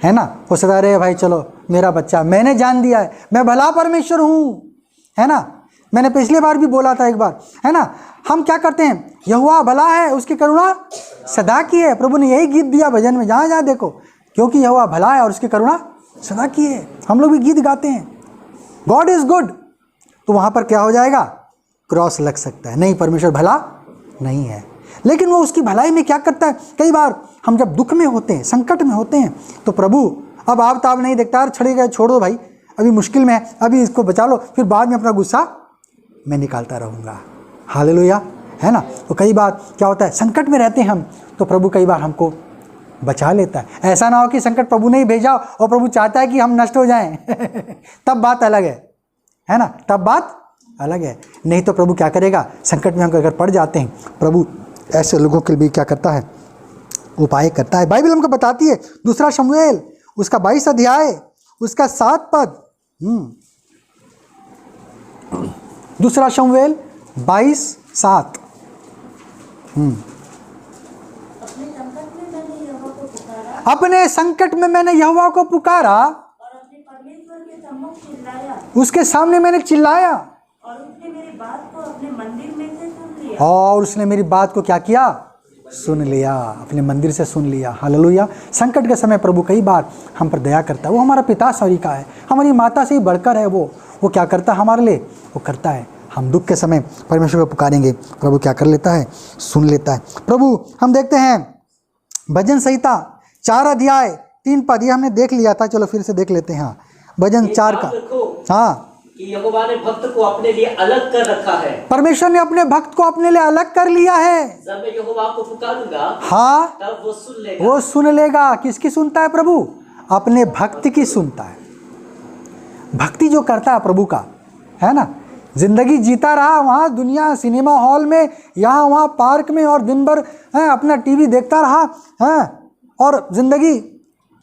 है ना। वो सदा रहे भाई चलो मेरा बच्चा, मैंने जान दिया है मैं भला परमेश्वर हूँ, है ना। मैंने पिछली बार भी बोला था एक बार, है ना। हम क्या करते हैं? यहोवा भला है, उसकी करुणा सदा की है। प्रभु ने यही गीत दिया भजन में, जहाँ जहाँ देखो, क्योंकि यहोवा भला है और उसकी करुणा सदा की है। हम लोग भी गीत गाते हैं, गॉड इज़ गुड। तो वहाँ पर क्या हो जाएगा? क्रॉस लग सकता है, नहीं परमेश्वर भला नहीं है। लेकिन वो उसकी भलाई में क्या करता है? कई बार हम जब दुख में होते हैं, संकट में होते हैं, तो प्रभु अब आप ताब नहीं देखता, यार छड़े गए, छोड़ दो भाई, अभी मुश्किल में है, अभी इसको बचा लो, फिर बाद में अपना गुस्सा मैं निकालता रहूँगा। हालेलुया, है ना। तो कई बार क्या होता है, संकट में रहते हैं हम, तो प्रभु कई बार हमको बचा लेता है। ऐसा ना हो कि संकट प्रभु ने ही भेजा और प्रभु चाहता है कि हम नष्ट हो जाएं तब बात अलग है ना, तब बात अलग है। नहीं तो प्रभु क्या करेगा? संकट में हम अगर पड़ जाते हैं, प्रभु ऐसे लोगों के लिए क्या करता है? उपाय करता है। बाइबल हमको बताती है, 2 शमूएल उसका 22 अध्याय उसका 7 पद। 2 शमूएल 22:7। अपने संकट में मैंने यहोवा को पुकारा और अपने परमेश्वर के सम्मुख चिल्लाया, उसके सामने मैंने चिल्लाया, और उसने मेरी बात को अपने मंदिर में से सुन लिया। और उसने मेरी बात को क्या किया? सुन लिया, अपने मंदिर से सुन लिया। हालेलुया। संकट के समय प्रभु कई बार हम पर दया करता है। वो हमारा पिता सरीका है, हमारी माता से ही बढ़कर है। वो क्या करता है हमारे लिए? वो करता है। हम दुख के समय परमेश्वर को पुकारेंगे, प्रभु क्या कर लेता है? सुन लेता है प्रभु। हम देखते हैं भजन संहिता 4 अध्याय 3 पद, ये हमने देख लिया था, चलो फिर से देख लेते हैं। हाँ, भजन 4 का, हाँ, कि यहोवा ने भक्त को अपने लिए अलग कर रखा है। परमेश्वर ने अपने भक्त को अपने लिए अलग कर लिया है। जब मैं यहोवा को पुकारूंगा, हाँ, तब वो सुन लेगा। वो सुन लेगा। किसकी सुनता है प्रभु? अपने भक्त की सुनता है। भक्ति जो करता है प्रभु का, है ना, जिंदगी जीता रहा वहाँ दुनिया सिनेमा हॉल में, यहाँ वहाँ पार्क में, और दिन भर अपना टीवी देखता रहा, है, और ज़िंदगी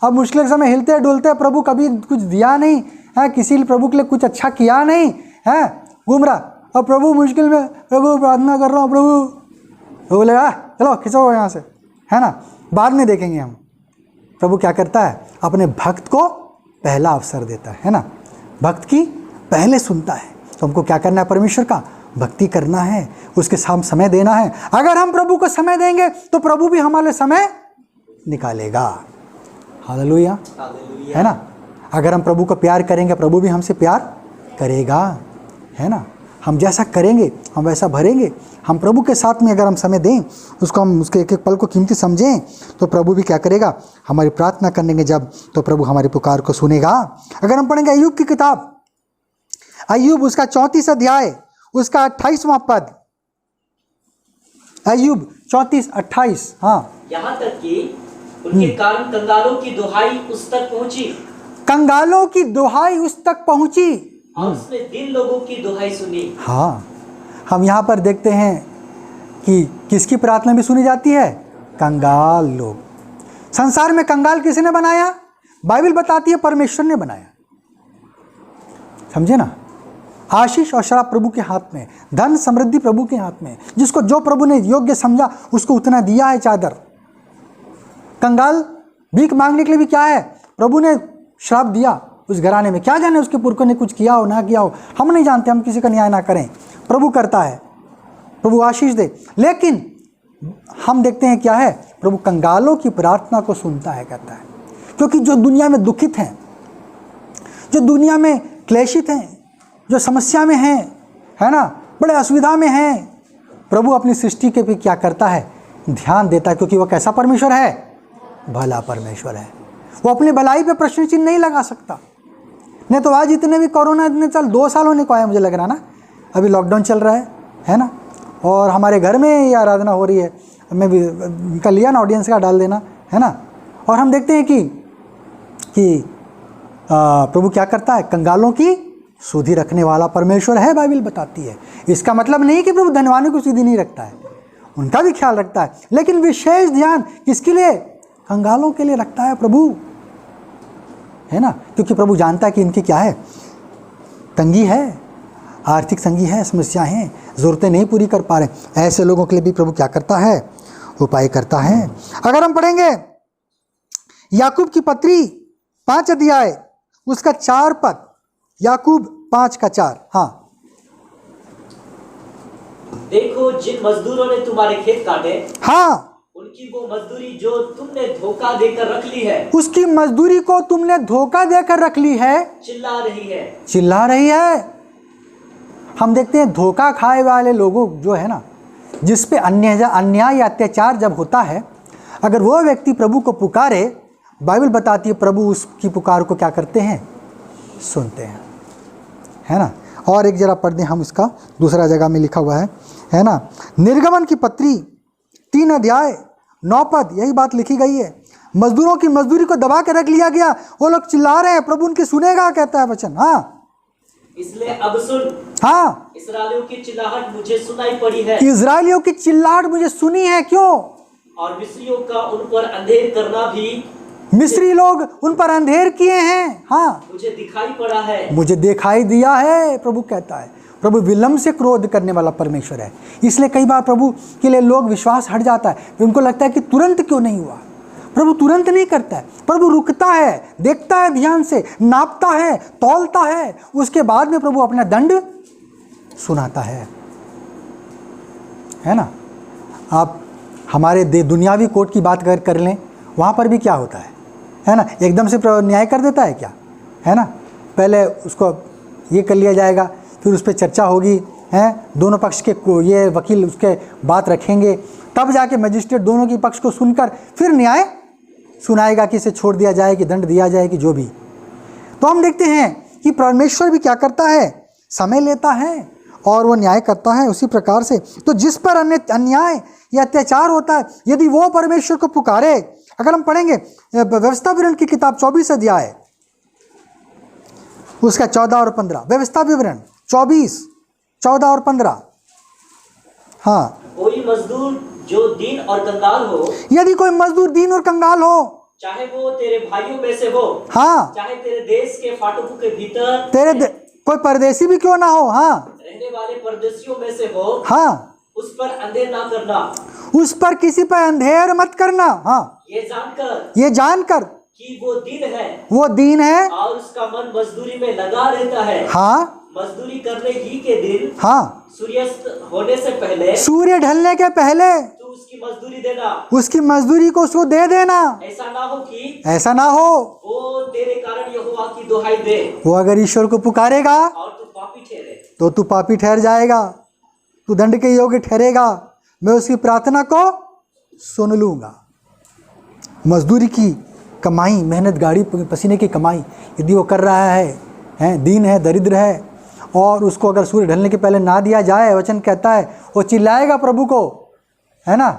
अब मुश्किल के समय हिलते डुलते, प्रभु कभी कुछ दिया नहीं है, किसी प्रभु के लिए कुछ अच्छा किया नहीं है, घूम रहा, और प्रभु मुश्किल में, प्रभु प्रार्थना कर रहा हूँ प्रभु बोलेगा चलो खिंचो यहाँ से, है ना, बाद में देखेंगे हम। प्रभु क्या करता है, अपने भक्त को पहला अवसर देता है ना, भक्त की पहले सुनता है। तो हमको क्या करना है, परमेश्वर का भक्ति करना है, उसके साथ समय देना है। अगर हम प्रभु को समय देंगे तो प्रभु भी हमारे समय निकालेगा। हालेलुया, है ना। अगर हम प्रभु को प्यार करेंगे, प्रभु भी हमसे प्यार करेगा, है ना। हम जैसा करेंगे हम वैसा भरेंगे। हम प्रभु के साथ में अगर हम समय दें, उसको हम उसके एक एक पल को कीमती समझें, तो प्रभु भी क्या करेगा, हमारी प्रार्थना करेंगे जब, तो प्रभु हमारी पुकार को सुनेगा। अगर हम पढ़ेंगे अय्यूब की किताब, अय्यूब उसका 34 अध्याय उसका 28वां पद, अय्यूब 34:28, हाँ, यहाँ तक कि उनके कारण कंगालों की दुहाई उस तक पहुंची, कंगालों की दुहाई उस तक पहुंची, और उसने दिन लोगों की दुहाई सुनी। हाँ, हम यहाँ पर देखते हैं कि किसकी प्रार्थना भी सुनी जाती है, कंगाल लोग। संसार में कंगाल किसने बनाया, बाइबल बताती है परमेश्वर ने बनाया। समझे ना, आशीष और श्राप प्रभु के हाथ में, धन समृद्धि प्रभु के हाथ में। जिसको जो प्रभु ने योग्य समझा उसको उतना दिया है चादर। कंगाल भीख मांगने के लिए भी क्या है, प्रभु ने श्राप दिया उस घराने में। क्या जाने उसके पुरखों ने कुछ किया हो ना किया हो, हम नहीं जानते, हम किसी का न्याय ना करें, प्रभु करता है, प्रभु आशीष दे। लेकिन हम देखते हैं क्या है, प्रभु कंगालों की प्रार्थना को सुनता है, करता है। क्योंकि जो दुनिया में दुखित हैं, जो दुनिया में क्लेशित हैं, जो समस्या में हैं, है ना, बड़े असुविधा में हैं, प्रभु अपनी सृष्टि के पे क्या करता है, ध्यान देता है। क्योंकि वो कैसा परमेश्वर है, भला परमेश्वर है। वो अपनी भलाई पे प्रश्न चिन्ह नहीं लगा सकता। नहीं तो आज इतने भी कोरोना इतने 2 साल होने को आया मुझे लग रहा ना, अभी लॉकडाउन चल रहा है ना, और हमारे घर में ये आराधना हो रही है। मैं भी कल लिया ना, ऑडियंस का डाल देना, है ना। और हम देखते हैं कि प्रभु क्या करता है, कंगालों की सुधि रखने वाला परमेश्वर है, बाइबल बताती है। इसका मतलब नहीं कि प्रभु धनवानों को सुधि नहीं रखता है, उनका भी ख्याल रखता है, लेकिन विशेष ध्यान किसके लिए, कंगालों के लिए रखता है प्रभु, है ना। क्योंकि प्रभु जानता है कि इनकी क्या है, तंगी है, आर्थिक तंगी है, समस्याएं हैं, ज़रूरतें नहीं पूरी कर पा रहे। ऐसे लोगों के लिए भी प्रभु क्या करता है, उपाय करता है। अगर हम पढ़ेंगे याकूब की पत्री 5 अध्याय उसका 4 पद, याकूब 5:4, हाँ, देखो जिन मजदूरों ने तुम्हारे खेत काटे, हाँ, उनकी वो मजदूरी जो तुमने धोखा देकर रख ली है, उसकी मजदूरी को तुमने धोखा देकर रख ली है, चिल्ला रही है, चिल्ला रही है। हम देखते हैं धोखा खाए वाले लोगों जो है ना, जिस पे अन्याय या अत्याचार जब होता है, अगर वो व्यक्ति प्रभु को पुकारे, बाइबल बताती है प्रभु उसकी पुकार को क्या करते हैं, सुनते हैं, है ना। और एक जरा पढ़ दें हम, इसका दूसरा जगह में लिखा हुआ है ना, निर्गमन की पत्री 3 अध्याय 9 पद, यही बात लिखी गई है। मजदूरों की मजदूरी को दबा के रख लिया गया, वो लोग चिल्ला रहे हैं, प्रभु उनकी सुनेगा, कहता है वचन। हाँ, इसलिए अब सुन, हाँ, इस्राएलियों की चिल्लाहट मुझे सुनाई पड़ी है, इजराइलियों की चिल्लाहट मुझे सुनी है। क्यों? और मिस्रियों का उन पर अंधेर करना भी, मिस्री लोग उन पर अंधेर किए हैं, हाँ, मुझे दिखाई पड़ा है, मुझे दिखाई दिया है, प्रभु कहता है। प्रभु विलंब से क्रोध करने वाला परमेश्वर है। इसलिए कई बार प्रभु के लिए लोग विश्वास हट जाता है, उनको लगता है कि तुरंत क्यों नहीं हुआ। प्रभु तुरंत नहीं करता है, प्रभु रुकता है, देखता है, ध्यान से नापता है, तौलता है, उसके बाद में प्रभु अपना दंड सुनाता है ना। आप हमारे दुनियावी कोर्ट की बात कर लें, वहाँ पर भी क्या होता है ना, एकदम से न्याय कर देता है क्या, है ना। पहले उसको ये कर लिया जाएगा, फिर उस पर चर्चा होगी, हैं, दोनों पक्ष के ये वकील उसके बात रखेंगे, तब जाके मजिस्ट्रेट दोनों की पक्ष को सुनकर फिर न्याय सुनाएगा कि इसे छोड़ दिया जाए, कि दंड दिया जाए, कि जो भी। तो हम देखते हैं कि परमेश्वर भी क्या करता है, समय लेता है और वो न्याय करता है उसी प्रकार से। तो जिस पर अन्याय या अत्याचार होता है, यदि वो परमेश्वर को पुकारे, अगर हम पढ़ेंगे व्यवस्था विवरण की किताब 24 अध्याय उसका 14 और 15 व्यवस्था विवरण 24, 14 और 15। हाँ, कोई मजदूर जो दीन और कंगाल हो, यदि कोई मजदूर दीन और कंगाल हो, चाहे वो तेरे भाइयों में से हो, हाँ, चाहे तेरे देश के फाटकों के भीतर कोई परदेसी भी क्यों ना हो, हाँ, रहने वाले परदेशियों में से हो, हाँ, उस पर अंधेर ना करना, उस पर किसी पर अंधेर मत करना, हाँ, ये जानकर कि वो दीन है और उसका मन मजदूरी में लगा रहता है। हाँ, मजदूरी करने ही के दिन, हाँ, सूर्यास्त होने से पहले, सूर्य ढलने के पहले तू उसकी मजदूरी देना, उसकी मजदूरी को उसको दे देना। ऐसा ना हो वो तेरे कारण यहोवा की दुहाई दे, वो अगर ईश्वर को पुकारेगा और तू पापी ठहरे, तो तू पापी ठहर जाएगा, तू दंड के योग्य ठहरेगा। मैं उसकी प्रार्थना को सुन लूंगा। मजदूरी की कमाई, मेहनत गाड़ी पसीने की कमाई यदि वो कर रहा है, दीन है, दरिद्र है, और उसको अगर सूर्य ढलने के पहले ना दिया जाए, वचन कहता है वो चिल्लाएगा प्रभु को, है ना।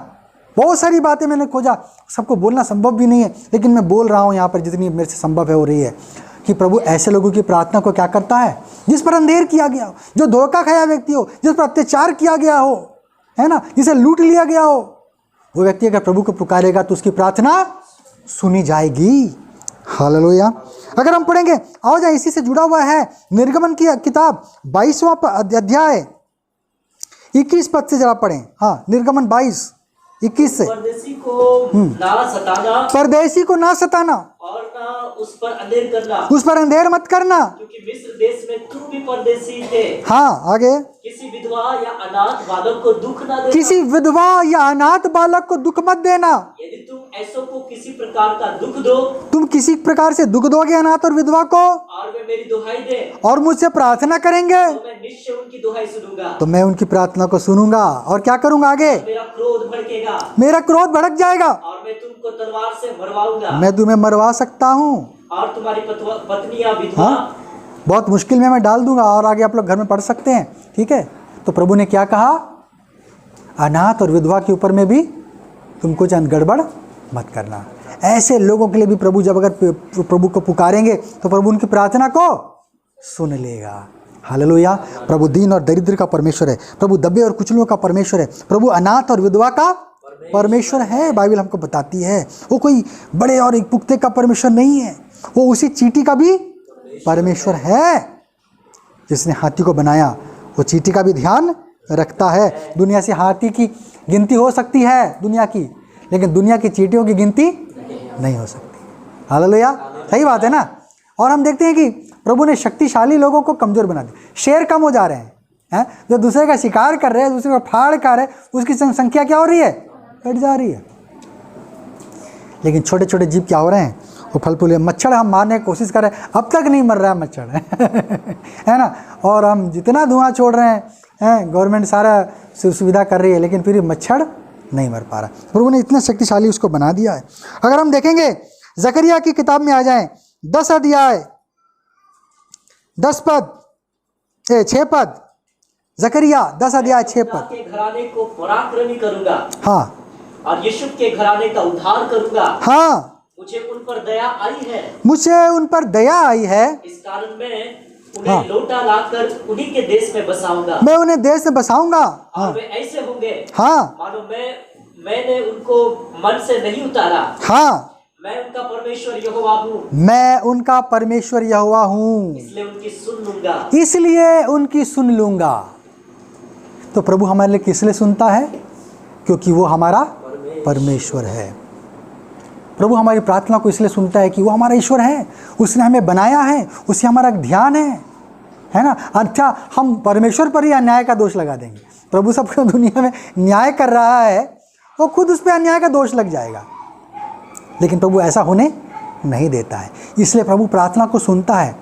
बहुत सारी बातें मैंने खोजा, सबको बोलना संभव भी नहीं है, लेकिन मैं बोल रहा हूँ यहाँ पर जितनी मेरे से संभव है हो रही है कि प्रभु ऐसे लोगों की प्रार्थना को क्या करता है, जिस पर अंधेर किया गया हो, जो धोखा खाया व्यक्ति हो, जिस पर अत्याचार किया गया हो, है ना, जिसे लूट लिया गया हो, वो व्यक्ति अगर प्रभु को पुकारेगा तो उसकी प्रार्थना सुनी जाएगी। हालेलुया। अगर हम पढ़ेंगे, आओ जाए, इसी से जुड़ा हुआ है निर्गमन की किताब 22वां अध्याय 21 पद से जरा पढ़ें। हाँ, निर्गमन 22:21 से। परदेशी को ना सताना और ना उस पर अंधेर करना, उस पर अंधेर मत करना, क्योंकि मिस्र देश में तू भी परदेशी थे। हाँ, आगे। किसी विधवा या अनाथ बालक को दुख न देना, किसी विधवा या अनाथ बालक को दुख मत देना। यदि तुम ऐसों को किसी प्रकार का दुख दो, तुम किसी प्रकार से दुख दोगे अनाथ और विधवा को, और वे मेरी दुहाई दे और मुझसे प्रार्थना करेंगे, तो मैं निश्चय उनकी दुहाई सुनूंगा, तो मैं उनकी प्रार्थना को सुनूंगा। और क्या करूंगा आगे? मेरा क्रोध भड़केगा, मेरा क्रोध भड़क जाएगा, और मैं तुमको तलवार से मरवाऊंगा, मैं तुम्हें मरवा सकता हूँ, और तुम्हारी पत्नी या विधवा, हाँ, बहुत मुश्किल में मैं डाल दूंगा। और आगे आप लोग घर में पढ़ सकते हैं, ठीक है। तो प्रभु ने क्या कहा? अनाथ और विधवा के ऊपर में भी तुम कुछ गड़बड़ मत करना। ऐसे लोगों के लिए भी प्रभु जब अगर प्रभु को पुकारेंगे तो प्रभु उनकी प्रार्थना को सुन लेगा। हालेलुया। प्रभु दीन और दरिद्र का परमेश्वर है, प्रभु दबे और कुचलों का परमेश्वर है, प्रभु अनाथ और विधवा का परमेश्वर है। बाइबल हमको बताती है वो कोई बड़े और एक पुख्ते का परमेश्वर नहीं है, वो उसी चींटी का भी परमेश्वर है। जिसने हाथी को बनाया वो चींटी का भी ध्यान रखता है। दुनिया से हाथी की गिनती हो सकती है दुनिया की, लेकिन दुनिया की चींटियों की गिनती नहीं हो सकती। हालेलुया, सही बात है ना। और हम देखते हैं कि प्रभु ने शक्तिशाली लोगों को कमज़ोर बना दिया। शेर कम हो जा रहे हैं, जो दूसरे का शिकार कर रहे हैं, दूसरे को फाड़ कर रहे हैं, उसकी संख्या क्या हो रही है? घट जा रही है। लेकिन छोटे छोटे जीव क्या हो रहे हैं? वो फल फूल। मच्छर हम मारने की कोशिश कर रहे हैं, अब तक नहीं मर रहा है मच्छर है ना। और हम जितना धुआं छोड़ रहे हैं, गवर्नमेंट सारा सुविधा कर रही है, लेकिन फिर मच्छर नहीं मर पा रहा। प्रभु ने इतना शक्तिशाली उसको बना दिया है। अगर हम देखेंगे जकरिया की किताब में आ जाएं, 10 अध्याय 10 पद 6 पद, जकरिया 10 अध्याय 6 पद। के घराने को पराक्रमी करूंगा, हाँ, और यीशु के घराने का उद्धार करूंगा। हाँ, मुझे उन पर दया आई है, मुझे उन पर दया आई है, इस कारण मैं उन्हें लौटा लाकर उन्हीं के देश में बसाऊंगा। मैं उन्हें देश में बसाऊंगा। और वे ऐसे होंगे, हाँ, मानो मैंने उनको मन से नहीं उतारा। हाँ, मैं उनका परमेश्वर यहोवा हूँ, मैं उनका परमेश्वर यहोवा हूँ, इसलिए उनकी सुन लूंगा, इसलिए उनकी सुन लूंगा। तो प्रभु हमारे लिए किस लिए सुनता है? क्योंकि वो हमारा परमेश्वर है। प्रभु हमारी प्रार्थना को इसलिए सुनता है कि वो हमारा ईश्वर है, उसने हमें बनाया है, उससे हमारा ध्यान है ना। अच्छा, हम परमेश्वर पर ही अन्याय का दोष लगा देंगे। प्रभु सबको दुनिया में न्याय कर रहा है, वो खुद उस पर अन्याय का दोष लग जाएगा। लेकिन प्रभु ऐसा होने नहीं देता है, इसलिए प्रभु प्रार्थना को सुनता है।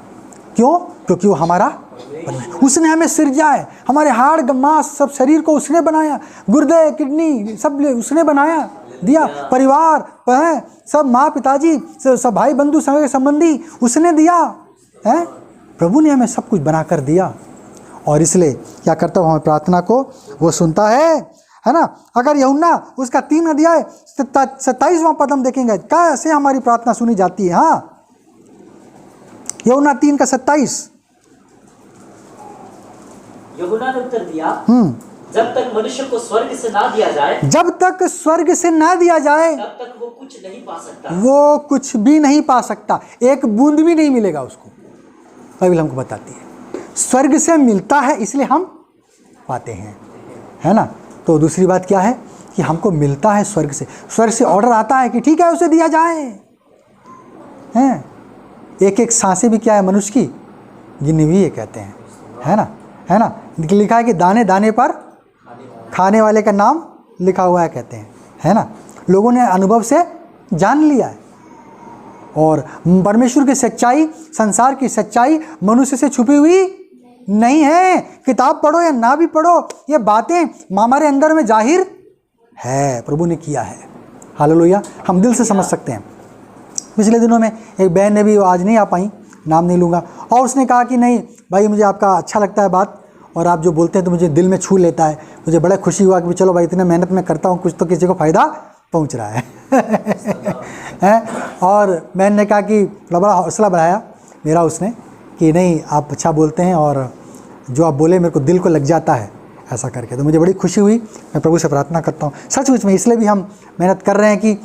क्यों? क्योंकि वो हमारा परमेश्वर, उसने हमें सृजा है, हमारे हाड़ मांस सब शरीर को उसने बनाया, गुर्दे किडनी सब उसने बनाया दिया, परिवार सब माँ पिताजी सब भाई बंधु सगे संबंधी उसने दिया है। प्रभु ने हमें सब कुछ बनाकर दिया, और इसलिए क्या करता है? हमारी प्रार्थना को वो सुनता है ना। अगर यूहन्ना उसका 3 अध्याय 27वां पद हम देखेंगे कैसे हमारी प्रार्थना सुनी जाती है। हाँ, यूहन्ना 3:27। यूहन्ना ने उत्तर दिया, जब तक मनुष्य को स्वर्ग से ना दिया जाए, जब तक स्वर्ग से ना दिया जाए तब तक वो कुछ नहीं पा सकता। वो कुछ भी नहीं पा सकता, एक बूंद भी नहीं मिलेगा उसको। बाइबल हमको बताती है स्वर्ग से मिलता है इसलिए हम पाते हैं, है ना। तो दूसरी बात क्या है कि हमको मिलता है स्वर्ग से ऑर्डर आता है कि ठीक है उसे दिया जाए, हैं। एक एक सांसें भी क्या है मनुष्य की गिनी हुई है कहते हैं, है ना। लिखा है कि दाने दाने पर खाने वाले का नाम लिखा हुआ है कहते हैं, है ना। लोगों ने अनुभव से जान लिया है। और परमेश्वर की सच्चाई, संसार की सच्चाई मनुष्य से छुपी हुई नहीं है। किताब पढ़ो या ना भी पढ़ो, ये बातें हमारे अंदर में जाहिर है, प्रभु ने किया है। हालेलुया, हम दिल से समझ सकते हैं। पिछले दिनों में एक बहन ने भी, वो आज नहीं आ पाई, नाम नहीं लूँगा, और उसने कहा कि नहीं भाई मुझे आपका अच्छा लगता है बात, और आप जो बोलते हैं तो मुझे दिल में छू लेता है। मुझे बड़ा खुशी हुआ कि चलो भाई इतने मेहनत में करता हूँ, कुछ तो किसी को फ़ायदा पहुँच रहा है। और मैंने कहा कि बड़ा हौसला बढ़ाया मेरा उसने कि नहीं आप अच्छा बोलते हैं, और जो आप बोले मेरे को दिल को लग जाता है ऐसा करके। तो मुझे बड़ी खुशी हुई। मैं प्रभु से प्रार्थना करता हूँ सचमुच में, इसलिए भी हम मेहनत कर रहे हैं कि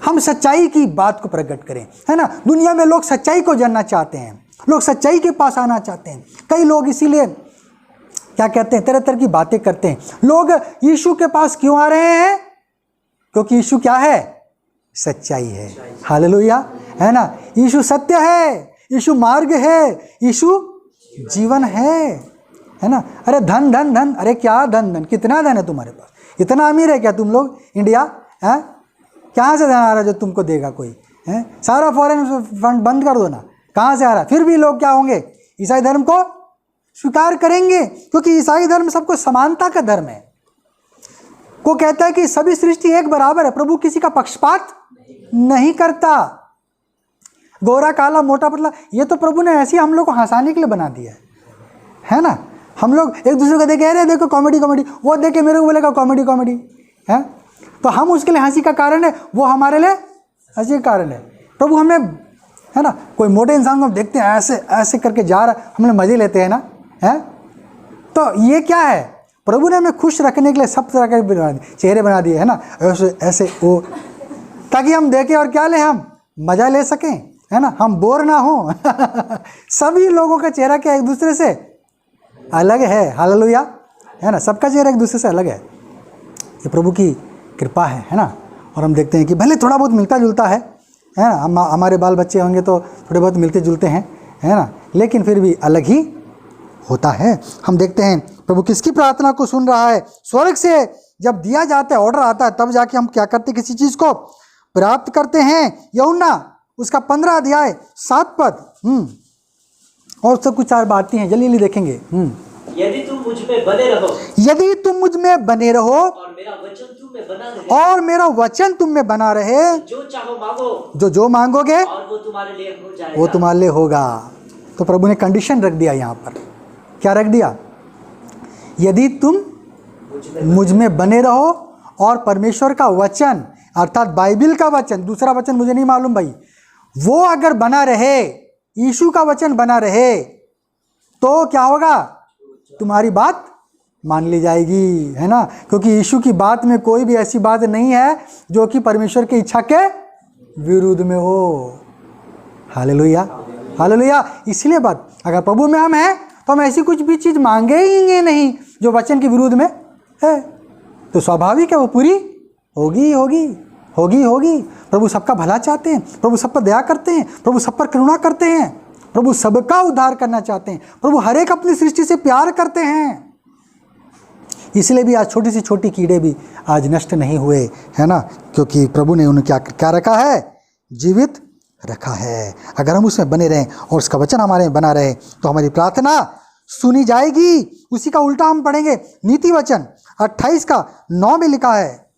हम सच्चाई की बात को प्रकट करें, है ना। दुनिया में लोग सच्चाई को जानना चाहते हैं, लोग सच्चाई के पास आना चाहते हैं। कई लोग इसीलिए क्या कहते हैं, तरह तरह की बातें करते हैं। लोग यीशु के पास क्यों आ रहे हैं? क्योंकि यीशु क्या है? सच्चाई है। हालेलुया, है ना। यीशु सत्य है, यीशु मार्ग है, यीशु जीवन है ना। अरे धन धन धन, अरे क्या धन धन, कितना धन है तुम्हारे पास? इतना अमीर है क्या तुम लोग इंडिया? है कहाँ से धन आ रहा है जो तुमको देगा कोई? है सारा फॉरेन फंड बंद कर दो ना, कहाँ से आ रहा है? फिर भी लोग क्या होंगे? ईसाई धर्म को स्वीकार करेंगे, क्योंकि ईसाई धर्म सबको समानता का धर्म है। को कहता है कि सभी सृष्टि एक बराबर है, प्रभु किसी का पक्षपात नहीं करता। गोरा काला मोटा पतला, ये तो प्रभु ने ऐसे हम लोग को हंसाने के लिए बना दिया है ना। हम लोग एक दूसरे को देखे, अरे देखो कॉमेडी कॉमेडी, वो देखे मेरे को बोलेगा कॉमेडी कॉमेडी, है तो हम उसके लिए हंसी का कारण है, वो हमारे लिए हंसी का कारण है। प्रभु हमें, है ना, कोई मोटे इंसान को हम देखते हैं ऐसे ऐसे करके जा रहा, हम लोग मजे लेते हैं ना, है। तो ये क्या है? प्रभु ने हमें खुश रखने के लिए सब तरह के चेहरे बना दिए, है ना, ऐसे ऐसे वो, ताकि हम देखें और क्या लें, हम मज़ा ले सकें, है ना, हम बोर ना हो। सभी लोगों का चेहरा क्या एक दूसरे से अलग है। हालेलुया, है ना, सबका चेहरा एक दूसरे से अलग है। ये प्रभु की कृपा है ना। और हम देखते हैं कि भले थोड़ा बहुत मिलता जुलता है ना, हमारे बाल बच्चे होंगे तो थोड़े बहुत मिलते जुलते हैं, है ना, लेकिन फिर भी अलग ही होता है। हम देखते हैं प्रभु किसकी प्रार्थना को सुन रहा है। स्वर्ग से जब दिया जाता है, ऑर्डर आता है, तब जाके हम क्या करते हैं, किसी चीज़ को प्राप्त करते हैं। यूहन्ना उसका 15 अध्याय 7 पद। और सब कुछ 4 बातें हैं, जल्दी देखेंगे। यदि तुम मुझ में बने रहो, यदि तुम मुझ में बने रहो और मेरा वचन तुम में बना रहे, और मेरा वचन तुम में बना रहे, जो चाहो मांगो, जो मांगोगे और वो तुम्हारे लिए हो जाएगा। वो तुम्हारे लिए होगा। तो प्रभु ने कंडीशन रख दिया यहाँ पर। क्या रख दिया? यदि तुम मुझ में बने रहो और परमेश्वर का वचन, अर्थात बाइबिल का वचन, दूसरा वचन मुझे नहीं मालूम भाई, वो अगर बना रहे, यीशु का वचन बना रहे, तो क्या होगा? तुम्हारी बात मान ली जाएगी, है ना। क्योंकि यीशु की बात में कोई भी ऐसी बात नहीं है जो कि परमेश्वर की इच्छा के विरुद्ध में हो। Hallelujah, hallelujah. इसलिए बात, अगर प्रभु में हम हैं तो हम ऐसी कुछ भी चीज़ मांगेंगे नहीं जो वचन के विरुद्ध में है। तो स्वाभाविक है वो पूरी होगी होगी होगी होगी। प्रभु सबका भला चाहते हैं, प्रभु सब पर दया करते हैं, प्रभु सब पर करुणा करते हैं, प्रभु सबका उद्धार करना चाहते हैं, प्रभु हर एक अपनी सृष्टि से प्यार करते हैं। इसलिए भी आज छोटी सी छोटी कीड़े भी आज नष्ट नहीं हुए, है ना, क्योंकि प्रभु ने उन्हें क्या रखा है? जीवित रखा है। अगर हम उसमें बने रहें और उसका वचन हमारे में बना रहे तो हमारी प्रार्थना सुनी जाएगी। उसी का उल्टा हम पढ़ेंगे नीति वचन 28 का 9 में लिखा है,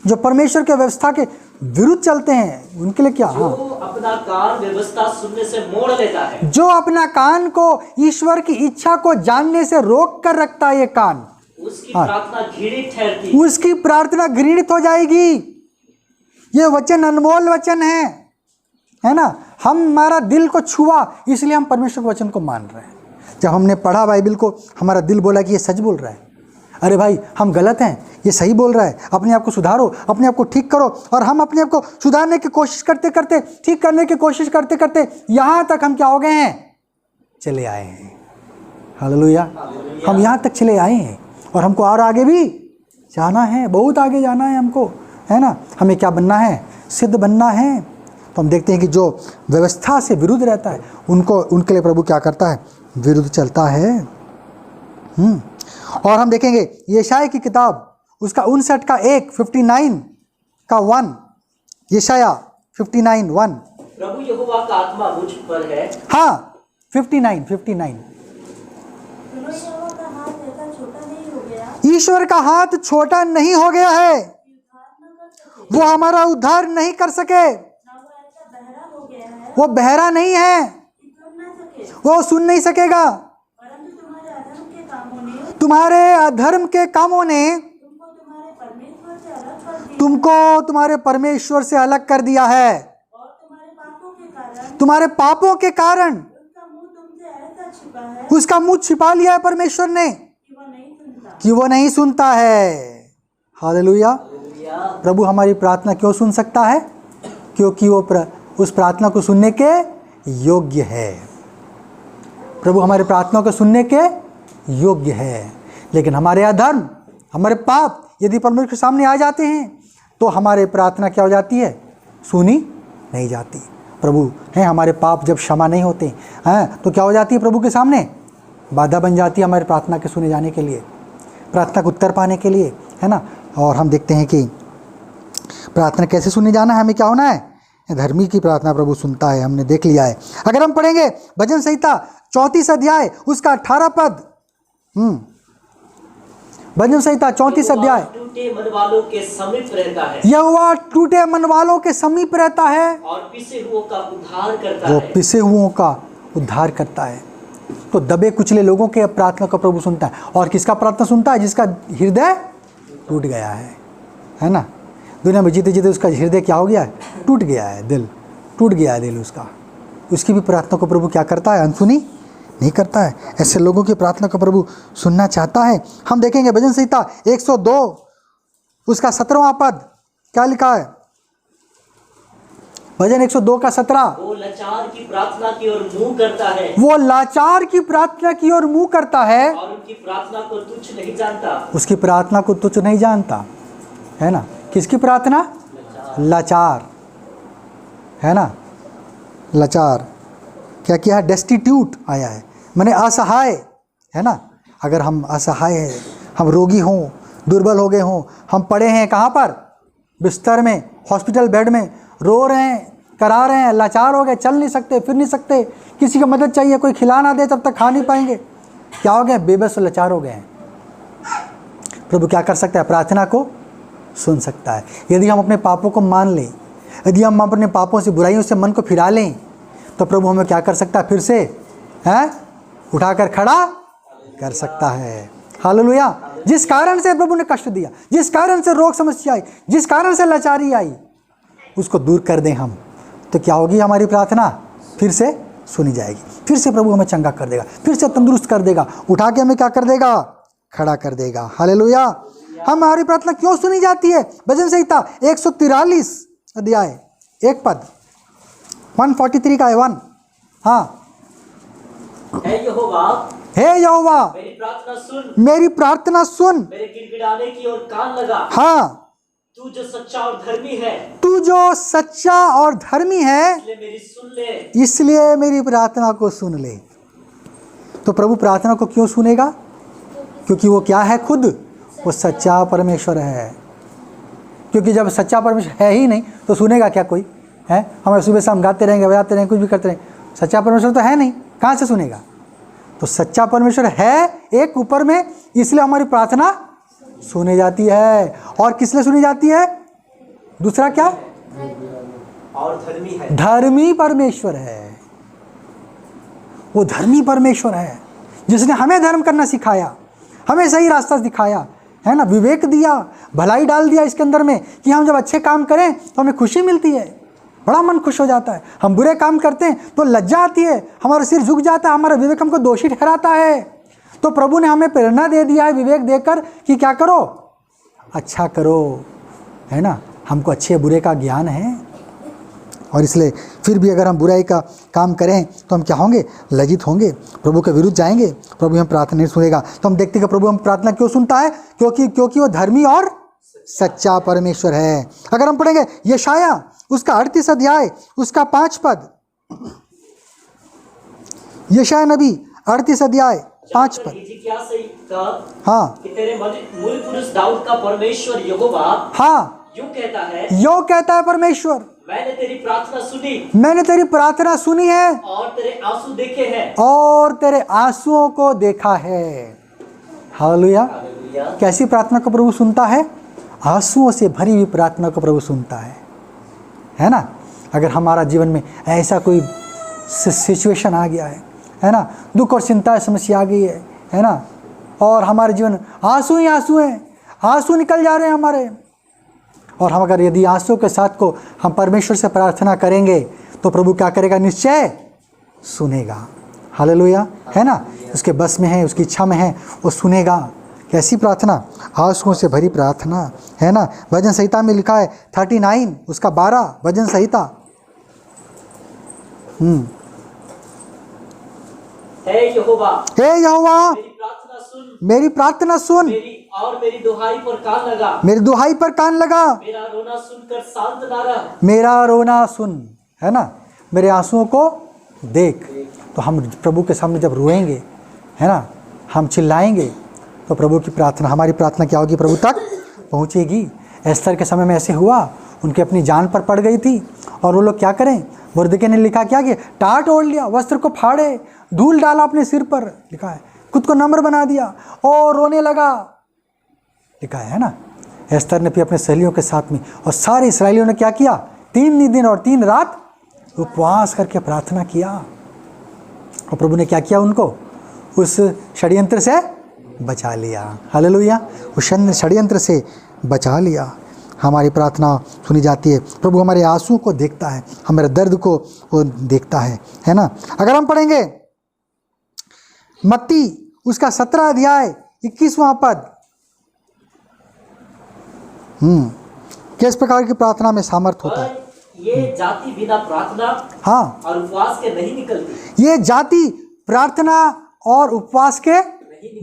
जो परमेश्वर के व्यवस्था के विरुद्ध चलते हैं उनके लिए क्या? जो अपना कान व्यवस्था सुनने से मोड़ लेता है, जो अपना कान को ईश्वर की इच्छा को जानने से रोक कर रखता है, ये कान, उसकी प्रार्थना घृणित ठहरती, उसकी प्रार्थना घृणित हो जाएगी। ये वचन अनमोल वचन है ना। हमारा दिल को छुआ, इसलिए हम परमेश्वर के वचन को मान रहे हैं। जब हमने पढ़ा बाइबल को, हमारा दिल बोला कि ये सच बोल रहा है, अरे भाई हम गलत हैं, ये सही बोल रहा है, अपने आप को सुधारो, अपने आप को ठीक करो। और हम अपने आप को सुधारने की कोशिश करते करते, ठीक करने की कोशिश करते करते यहाँ तक हम क्या हो गए हैं, चले आए हैं। हालेलुया, हम यहाँ तक चले आए हैं और हमको और आगे भी जाना है, बहुत आगे जाना है हमको, है ना। हमें क्या बनना है, सिद्ध बनना है। तो हम देखते हैं कि जो व्यवस्था से विरुद्ध रहता है उनके लिए प्रभु क्या करता है, विरुद्ध चलता है। और हम देखेंगे यशाया की किताब उसका 59 का 1, 59 का 1, यशाया 59:1। प्रभु यहोवा का आत्मा मुझ पर है। हाँ 59। ईश्वर का हाथ छोटा नहीं हो गया है, वो हमारा उद्धार नहीं कर सके। वो बहरा नहीं है, वो सुन नहीं सकेगा। तुम्हारे अधर्म के कामों ने तुमको तुम्हारे परमेश्वर से अलग कर दिया है। तुम्हारे पापों के कारण उसका मुंह छिपा लिया है परमेश्वर ने कि वो नहीं सुनता है। हालेलुया। प्रभु हमारी प्रार्थना क्यों सुन सकता है? क्योंकि वो उस प्रार्थना को सुनने के योग्य है। प्रभु हमारी प्रार्थना को सुनने के योग्य है। लेकिन हमारे अधर्म, हमारे पाप यदि परमेश्वर के सामने आ जाते हैं तो हमारे प्रार्थना क्या हो जाती है, सुनी नहीं जाती। प्रभु हैं, हमारे पाप जब क्षमा नहीं होते हैं तो क्या हो जाती है, प्रभु के सामने बाधा बन जाती है हमारी प्रार्थना के सुने जाने के लिए, प्रार्थना को उत्तर पाने के लिए, है ना। और हम देखते हैं कि प्रार्थना कैसे सुनी जाना है, हमें क्या होना है, धर्मी की प्रार्थना प्रभु सुनता है, हमने देख लिया है। अगर हम पढ़ेंगे भजन संहिता 34 अध्याय उसका 18 पद, भजन संहिता 34 अध्याय, टूटे मन वालों के समीप रहता है, यहोवा टूटे मन वालों के समीप रहता है और पिसे हुओं का उद्धार करता वो है। पिसे हुओं का उद्धार करता है। तो दबे कुचले लोगों के प्रार्थना को प्रभु सुनता है। और किसका प्रार्थना सुनता है? जिसका हृदय टूट गया है ना। दुनिया में जीते जीते उसका हृदय क्या हो गया है, टूट गया है, दिल टूट गया है दिल उसका। उसकी भी प्रार्थना को प्रभु क्या करता है, अनसुनी नहीं करता है। ऐसे लोगों की प्रार्थना को प्रभु सुनना चाहता है। हम देखेंगे भजन संहिता 102 उसका 17वां पद, क्या लिखा है, भजन 102 का 17। वो लाचार की प्रार्थना की ओर मुंह करता है, वो लाचार की प्रार्थना की ओर मुंह करता है और उनकी प्रार्थना को तुच्छ नहीं जानता। उसकी प्रार्थना को तुच्छ नहीं जानता, है ना। किसकी प्रार्थना? लाचार, है ना। लाचार क्या किया है, डेस्टिट्यूट आया है, माने असहाय, है ना। अगर हम असहाय हैं, हम रोगी हों, दुर्बल हो गए हों, हम पड़े हैं कहाँ पर, बिस्तर में, हॉस्पिटल बेड में, रो रहे हैं, करा रहे हैं, लाचार हो गए, चल नहीं सकते, फिर नहीं सकते, किसी की मदद चाहिए, कोई खिला ना दे तब तक खा नहीं पाएंगे, क्या हो गए, बेबस लाचार हो गए हैं। प्रभु क्या कर सकता है, प्रार्थना को सुन सकता है। यदि हम अपने पापों को मान लें, यदि हम अपने पापों से, बुराइयों से मन को फिरा लें, तो प्रभु हमें क्या कर सकता है, फिर से उठाकर खड़ा कर सकता है। हालेलुया। जिस कारण से प्रभु ने कष्ट दिया, जिस कारण से रोग समस्या आई, जिस कारण से लाचारी आई, उसको दूर कर दें हम, तो क्या होगी, हमारी प्रार्थना फिर से सुनी जाएगी। फिर से प्रभु हमें चंगा कर देगा, फिर से तंदुरुस्त कर देगा, उठा के हमें क्या कर देगा, खड़ा कर देगा। हालेलुया। हमारी प्रार्थना क्यों सुनी जाती है? भजन संहिता 143 अध्याय 1 पद, 143 का 1। हाँ, हे यहोवा, हे यहोवा मेरी प्रार्थना सुन, मेरी प्रार्थना सुन, मेरे गिड़गिड़ाने की ओर कान लगा। हाँ, तू जो सच्चा और धर्मी है, तू जो सच्चा और धर्मी है, इसलिए मेरी सुन ले, इसलिए मेरी प्रार्थना को सुन ले। तो प्रभु प्रार्थना को क्यों सुनेगा? क्योंकि वो क्या है, खुद वो सच्चा परमेश्वर है। क्योंकि जब सच्चा परमेश्वर है ही नहीं तो सुनेगा क्या कोई, है? हमें सुबह शाम गाते रहेंगे, बजाते रहेंगे, कुछ भी करते रहेंगे, सच्चा परमेश्वर तो है नहीं, कहाँ से सुनेगा? तो सच्चा परमेश्वर है एक ऊपर में, इसलिए हमारी प्रार्थना सुनी जाती है। और किस लिए सुनी जाती है? दूसरा क्या? और धर्मी है। धर्मी परमेश्वर है, वो धर्मी परमेश्वर है जिसने हमें धर्म करना सिखाया, हमें सही रास्ता दिखाया, है ना, विवेक दिया, भलाई डाल दिया इसके अंदर में कि हम जब अच्छे काम करें तो हमें खुशी मिलती है। बड़ा मन खुश हो जाता है। हम बुरे काम करते हैं तो लज्जा आती है, हमारा सिर झुक जाता है, हमारा विवेक हमको दोषी ठहराता है। तो प्रभु ने हमें प्रेरणा दे दिया है विवेक देकर कि क्या करो, अच्छा करो, है ना। हमको अच्छे बुरे का ज्ञान है, और इसलिए फिर भी अगर हम बुराई का काम करें तो हम क्या होंगे, लज्जित होंगे, प्रभु के विरुद्ध जाएंगे, प्रभु हम प्रार्थना नहीं सुनेगा। तो हम देखते हैं कि प्रभु हम प्रार्थना क्यों सुनता है, क्योंकि वो धर्मी और सच्चा परमेश्वर है। अगर हम पढ़ेंगे यशाया उसका 38 अध्याय उसका 5 पद, यशाया नबी 38 अध्याय 5 पद। हाँ, कि तेरे मूल पुरुष दाऊद का परमेश्वर यहोवा हाँ, यूं कहता है, यो कहता है परमेश्वर, मैंने तेरी प्रार्थना सुनी, मैंने तेरी प्रार्थना सुनी है और तेरे आंसू देखे हैं, और तेरे आंसुओं को देखा है। हालेलुया। हालेलुया। कैसी प्रार्थना को प्रभु सुनता है, आंसुओं से भरी हुई प्रार्थना को प्रभु सुनता है ना। अगर हमारा जीवन में ऐसा कोई सिचुएशन आ गया है ना, दुख और चिंता समस्या आ गई है ना, और हमारे जीवन आंसू ही आंसू हैं, आंसू निकल जा रहे हैं हमारे, और हम अगर यदि आंसू के साथ को हम परमेश्वर से प्रार्थना करेंगे तो प्रभु क्या करेगा, निश्चय सुनेगा। हालेलुया, है ना। उसके बस में है, उसकी इच्छा में है, वो सुनेगा। कैसी प्रार्थना, आंसुओं से भरी प्रार्थना, है ना। भजन संहिता में लिखा है 39 उसका 12, भजन संहिता। हे यहोवा, हे यहोवा मेरी प्रार्थना सुन, मेरी प्रार्थना सुन, मेरी दुहाई पर कान लगा, मेरी दुहाई पर कान लगा, मेरा रोना सुनकर शांत ना रह, मेरा रोना सुन, है ना, मेरे आंसुओं को देख। तो हम प्रभु के सामने जब रोएंगे, है ना, हम चिल्लाएंगे, तो प्रभु की प्रार्थना, हमारी प्रार्थना क्या होगी, प्रभु तक पहुंचेगी। एस्तर के समय में ऐसे हुआ, उनके अपनी जान पर पड़ गई थी, और वो लोग क्या करें, मुर्दके ने लिखा क्या कि टाट ओढ़ लिया, वस्त्र को फाड़े, धूल डाला अपने सिर पर, लिखा है, खुद को नम्र बना दिया और रोने लगा, लिखा है ना। एस्तर ने भी अपने सहेलियों के साथ में, और सारे इस्राएलियों ने क्या किया, 3 दिन और 3 रात उपवास करके प्रार्थना किया, और प्रभु ने क्या किया, उनको उस षड्यंत्र से बचा लिया। हालेलुया, उस षड्यंत्र से बचा लिया। हमारी प्रार्थना सुनी जाती है, प्रभु हमारे आंसू को देखता है, हमारे दर्द को वो देखता है ना। अगर हम पढ़ेंगे मत्ती उसका 17 अध्याय 21वां पद, किस प्रकार की प्रार्थना में सामर्थ होता है। ये जाति बिना प्रार्थना हाँ और उपवास के नहीं निकलती, ये जाति प्रार्थना और उपवास के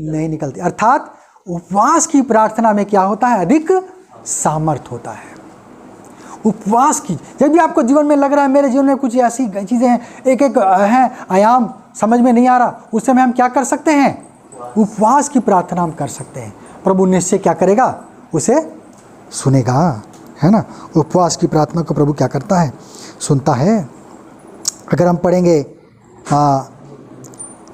नहीं निकलती। अर्थात उपवास की प्रार्थना में क्या होता है, अधिक सामर्थ होता है। उपवास की, जब भी आपको जीवन में लग रहा है मेरे जीवन में कुछ ऐसी चीज़ें हैं, एक हैं आयाम समझ में नहीं आ रहा, उस समय हम क्या कर सकते हैं, उपवास की प्रार्थना हम कर सकते हैं। प्रभु निश्चय क्या करेगा, उसे सुनेगा, है ना। उपवास की प्रार्थना को प्रभु क्या करता है, सुनता है। अगर हम पढ़ेंगे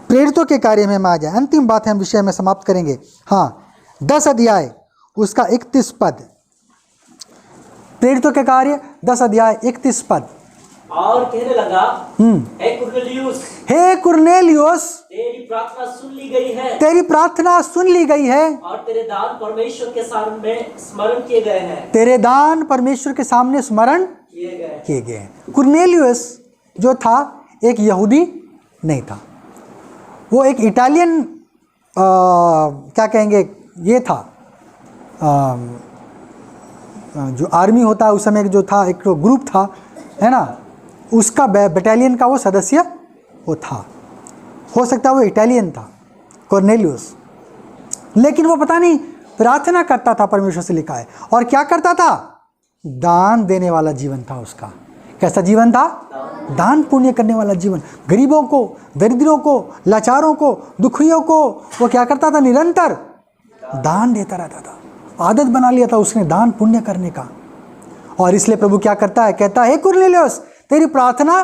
प्रेरितों के कार्य में हम आ जाए, अंतिम बात है, हम विषय में समाप्त करेंगे। हाँ, 10 अध्याय उसका 31 पद, प्रेरितों के कार्य 10 अध्याय 31 पद। और कहने लगा, हे कुरनेलियुस, हे कुरनेलियुस, तेरी प्रार्थना सुन ली गई है, तेरी प्रार्थना सुन ली गई है, और तेरे दान परमेश्वर के सामने स्मरण किए गए हैं, तेरे दान परमेश्वर के सामने स्मरण किए गए हैं। कुरनेलियुस जो था एक यहूदी नहीं था, वो एक इटालियन क्या कहेंगे, ये था जो आर्मी होता है उस समय जो था, एक ग्रुप था, है ना, उसका बटालियन का वो सदस्य वो था। हो सकता है वो इटालियन था कॉर्नेलियस, लेकिन वो पता नहीं प्रार्थना करता था, परमेश्वर से लिखा है, और क्या करता था, दान देने वाला जीवन था उसका। कैसा जीवन था, दान पुण्य करने वाला जीवन। गरीबों को, दरिद्रों को, लाचारों को, दुखियों को वो क्या करता था, निरंतर दान देता रहता था। आदत बना लिया था उसने दान पुण्य करने का, और इसलिए प्रभु क्या करता है, कहता है, हे कुरनेलियुस, तेरी प्रार्थना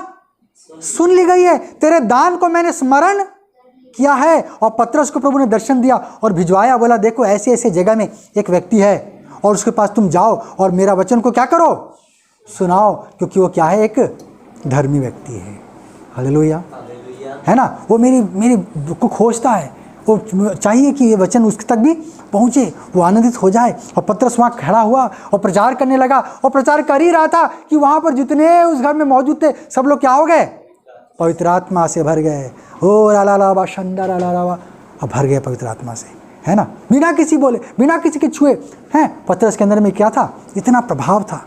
सुन ली गई है, तेरे दान को मैंने स्मरण किया है। और पतरस को प्रभु ने दर्शन दिया और भिजवाया, बोला देखो ऐसे ऐसे जगह में एक व्यक्ति है, और उसके पास तुम जाओ और मेरा वचन को क्या करो, सुनाओ, क्योंकि वो क्या है, एक धर्मी व्यक्ति है। हालेलुया, है ना। वो मेरी को खोजता है, वो चाहिए कि ये वचन उसके तक भी पहुँचे, वो आनंदित हो जाए। और पतरस वहाँ खड़ा हुआ और प्रचार करने लगा, और प्रचार कर ही रहा था कि वहाँ पर जितने उस घर में मौजूद थे सब लोग क्या हो गए? पवित्र आत्मा से भर गए। ओ ला शंडा ला अब भर गए पवित्र आत्मा से, है ना, बिना किसी बोले, बिना किसी के छुए। हैं, पतरस के अंदर में क्या था? इतना प्रभाव था,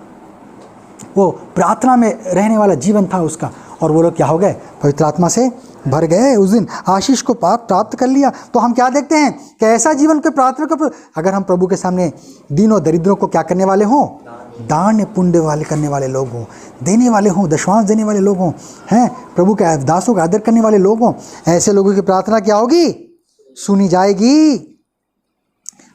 वो प्रार्थना में रहने वाला जीवन था उसका। और वो लोग क्या हो गए? पवित्र आत्मा से भर गए। उस दिन आशीष को प्राप्त कर लिया। तो हम क्या देखते हैं कि ऐसा जीवन के प्रार्थना को, अगर हम प्रभु के सामने दीनों दरिद्रों को क्या करने वाले हों? दान पुण्य वाले करने वाले लोग हों, देने वाले हों, दशमांश देने वाले लोग हों, हैं, प्रभु के दासों का आदर करने वाले लोग हों, ऐसे लोगों की प्रार्थना क्या होगी? सुनी जाएगी।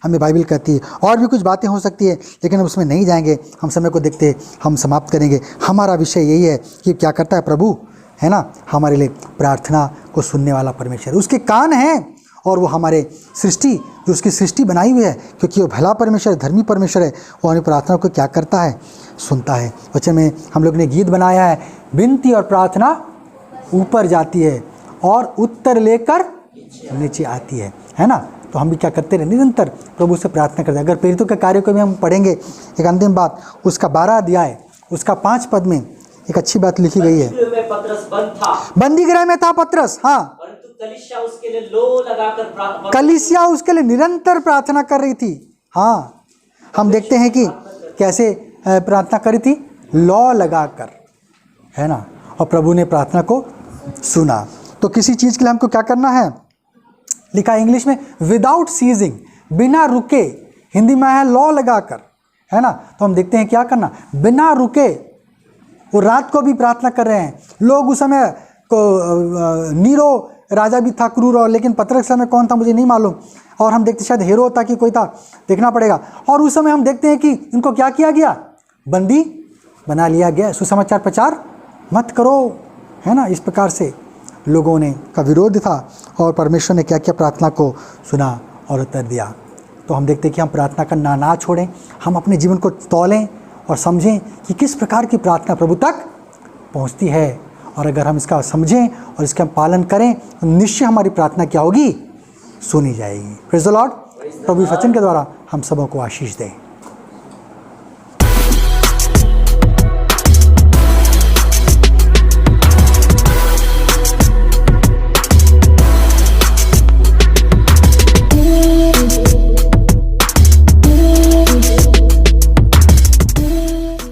हमें बाइबल कहती है। और भी कुछ बातें हो सकती है, लेकिन हम उसमें नहीं जाएंगे, हम समय को देखते हम समाप्त करेंगे। हमारा विषय यही है कि क्या करता है प्रभु, है ना, हमारे लिए प्रार्थना को सुनने वाला परमेश्वर। उसके कान हैं और वो हमारे सृष्टि, जो उसकी सृष्टि बनाई हुई है, क्योंकि वो भला परमेश्वर, धर्मी परमेश्वर है, वो हमारी प्रार्थना को क्या करता है? सुनता है। वचन में हम लोग ने गीत बनाया है, विनती और प्रार्थना ऊपर जाती है और उत्तर लेकर नीचे आती है ना। तो हम भी क्या करते रहे? निरंतर प्रभु से प्रार्थना करते हैं। अगर प्रेरितों के कार्य को भी हम पढ़ेंगे, एक अंतिम बात, उसका 12 अध्याय उसका 5 पद में एक अच्छी बात लिखी गई है। बंदी गृह में था पतरस, हाँ, कलीसिया उसके लिए लो लगाकर कलीसिया उसके लिए निरंतर प्रार्थना कर रही थी। हाँ, हम देखते हैं कि कैसे प्रार्थना करी थी, लौ लगाकर, है ना, और प्रभु ने प्रार्थना को सुना। तो किसी चीज़ के लिए हमको क्या करना है? लिखा है इंग्लिश में विदाउट सीजिंग, बिना रुके, हिंदी में है लौ लगाकर, है ना। तो हम देखते हैं क्या करना, बिना रुके। वो रात को भी प्रार्थना कर रहे हैं लोग। उस समय को नीरो राजा भी था, क्रूर, और लेकिन पतरस समय कौन था मुझे नहीं मालूम। और हम देखते शायद हेरो था कि कोई था, देखना पड़ेगा। और उस समय हम देखते हैं कि इनको क्या किया गया? बंदी बना लिया गया। सुसमाचार प्रचार मत करो, है ना। इस प्रकार से लोगों ने का विरोध था और परमेश्वर ने क्या किया? प्रार्थना को सुना और उत्तर दिया। तो हम देखते हैं कि हम प्रार्थना करना ना छोड़ें, हम अपने जीवन को तौलें और समझें कि किस प्रकार की प्रार्थना प्रभु तक पहुंचती है। और अगर हम इसका समझें और इसका पालन करें तो निश्चय हमारी प्रार्थना क्या होगी? सुनी जाएगी। Praise the Lord. प्रभु वचन के द्वारा हम सबों को आशीष दें।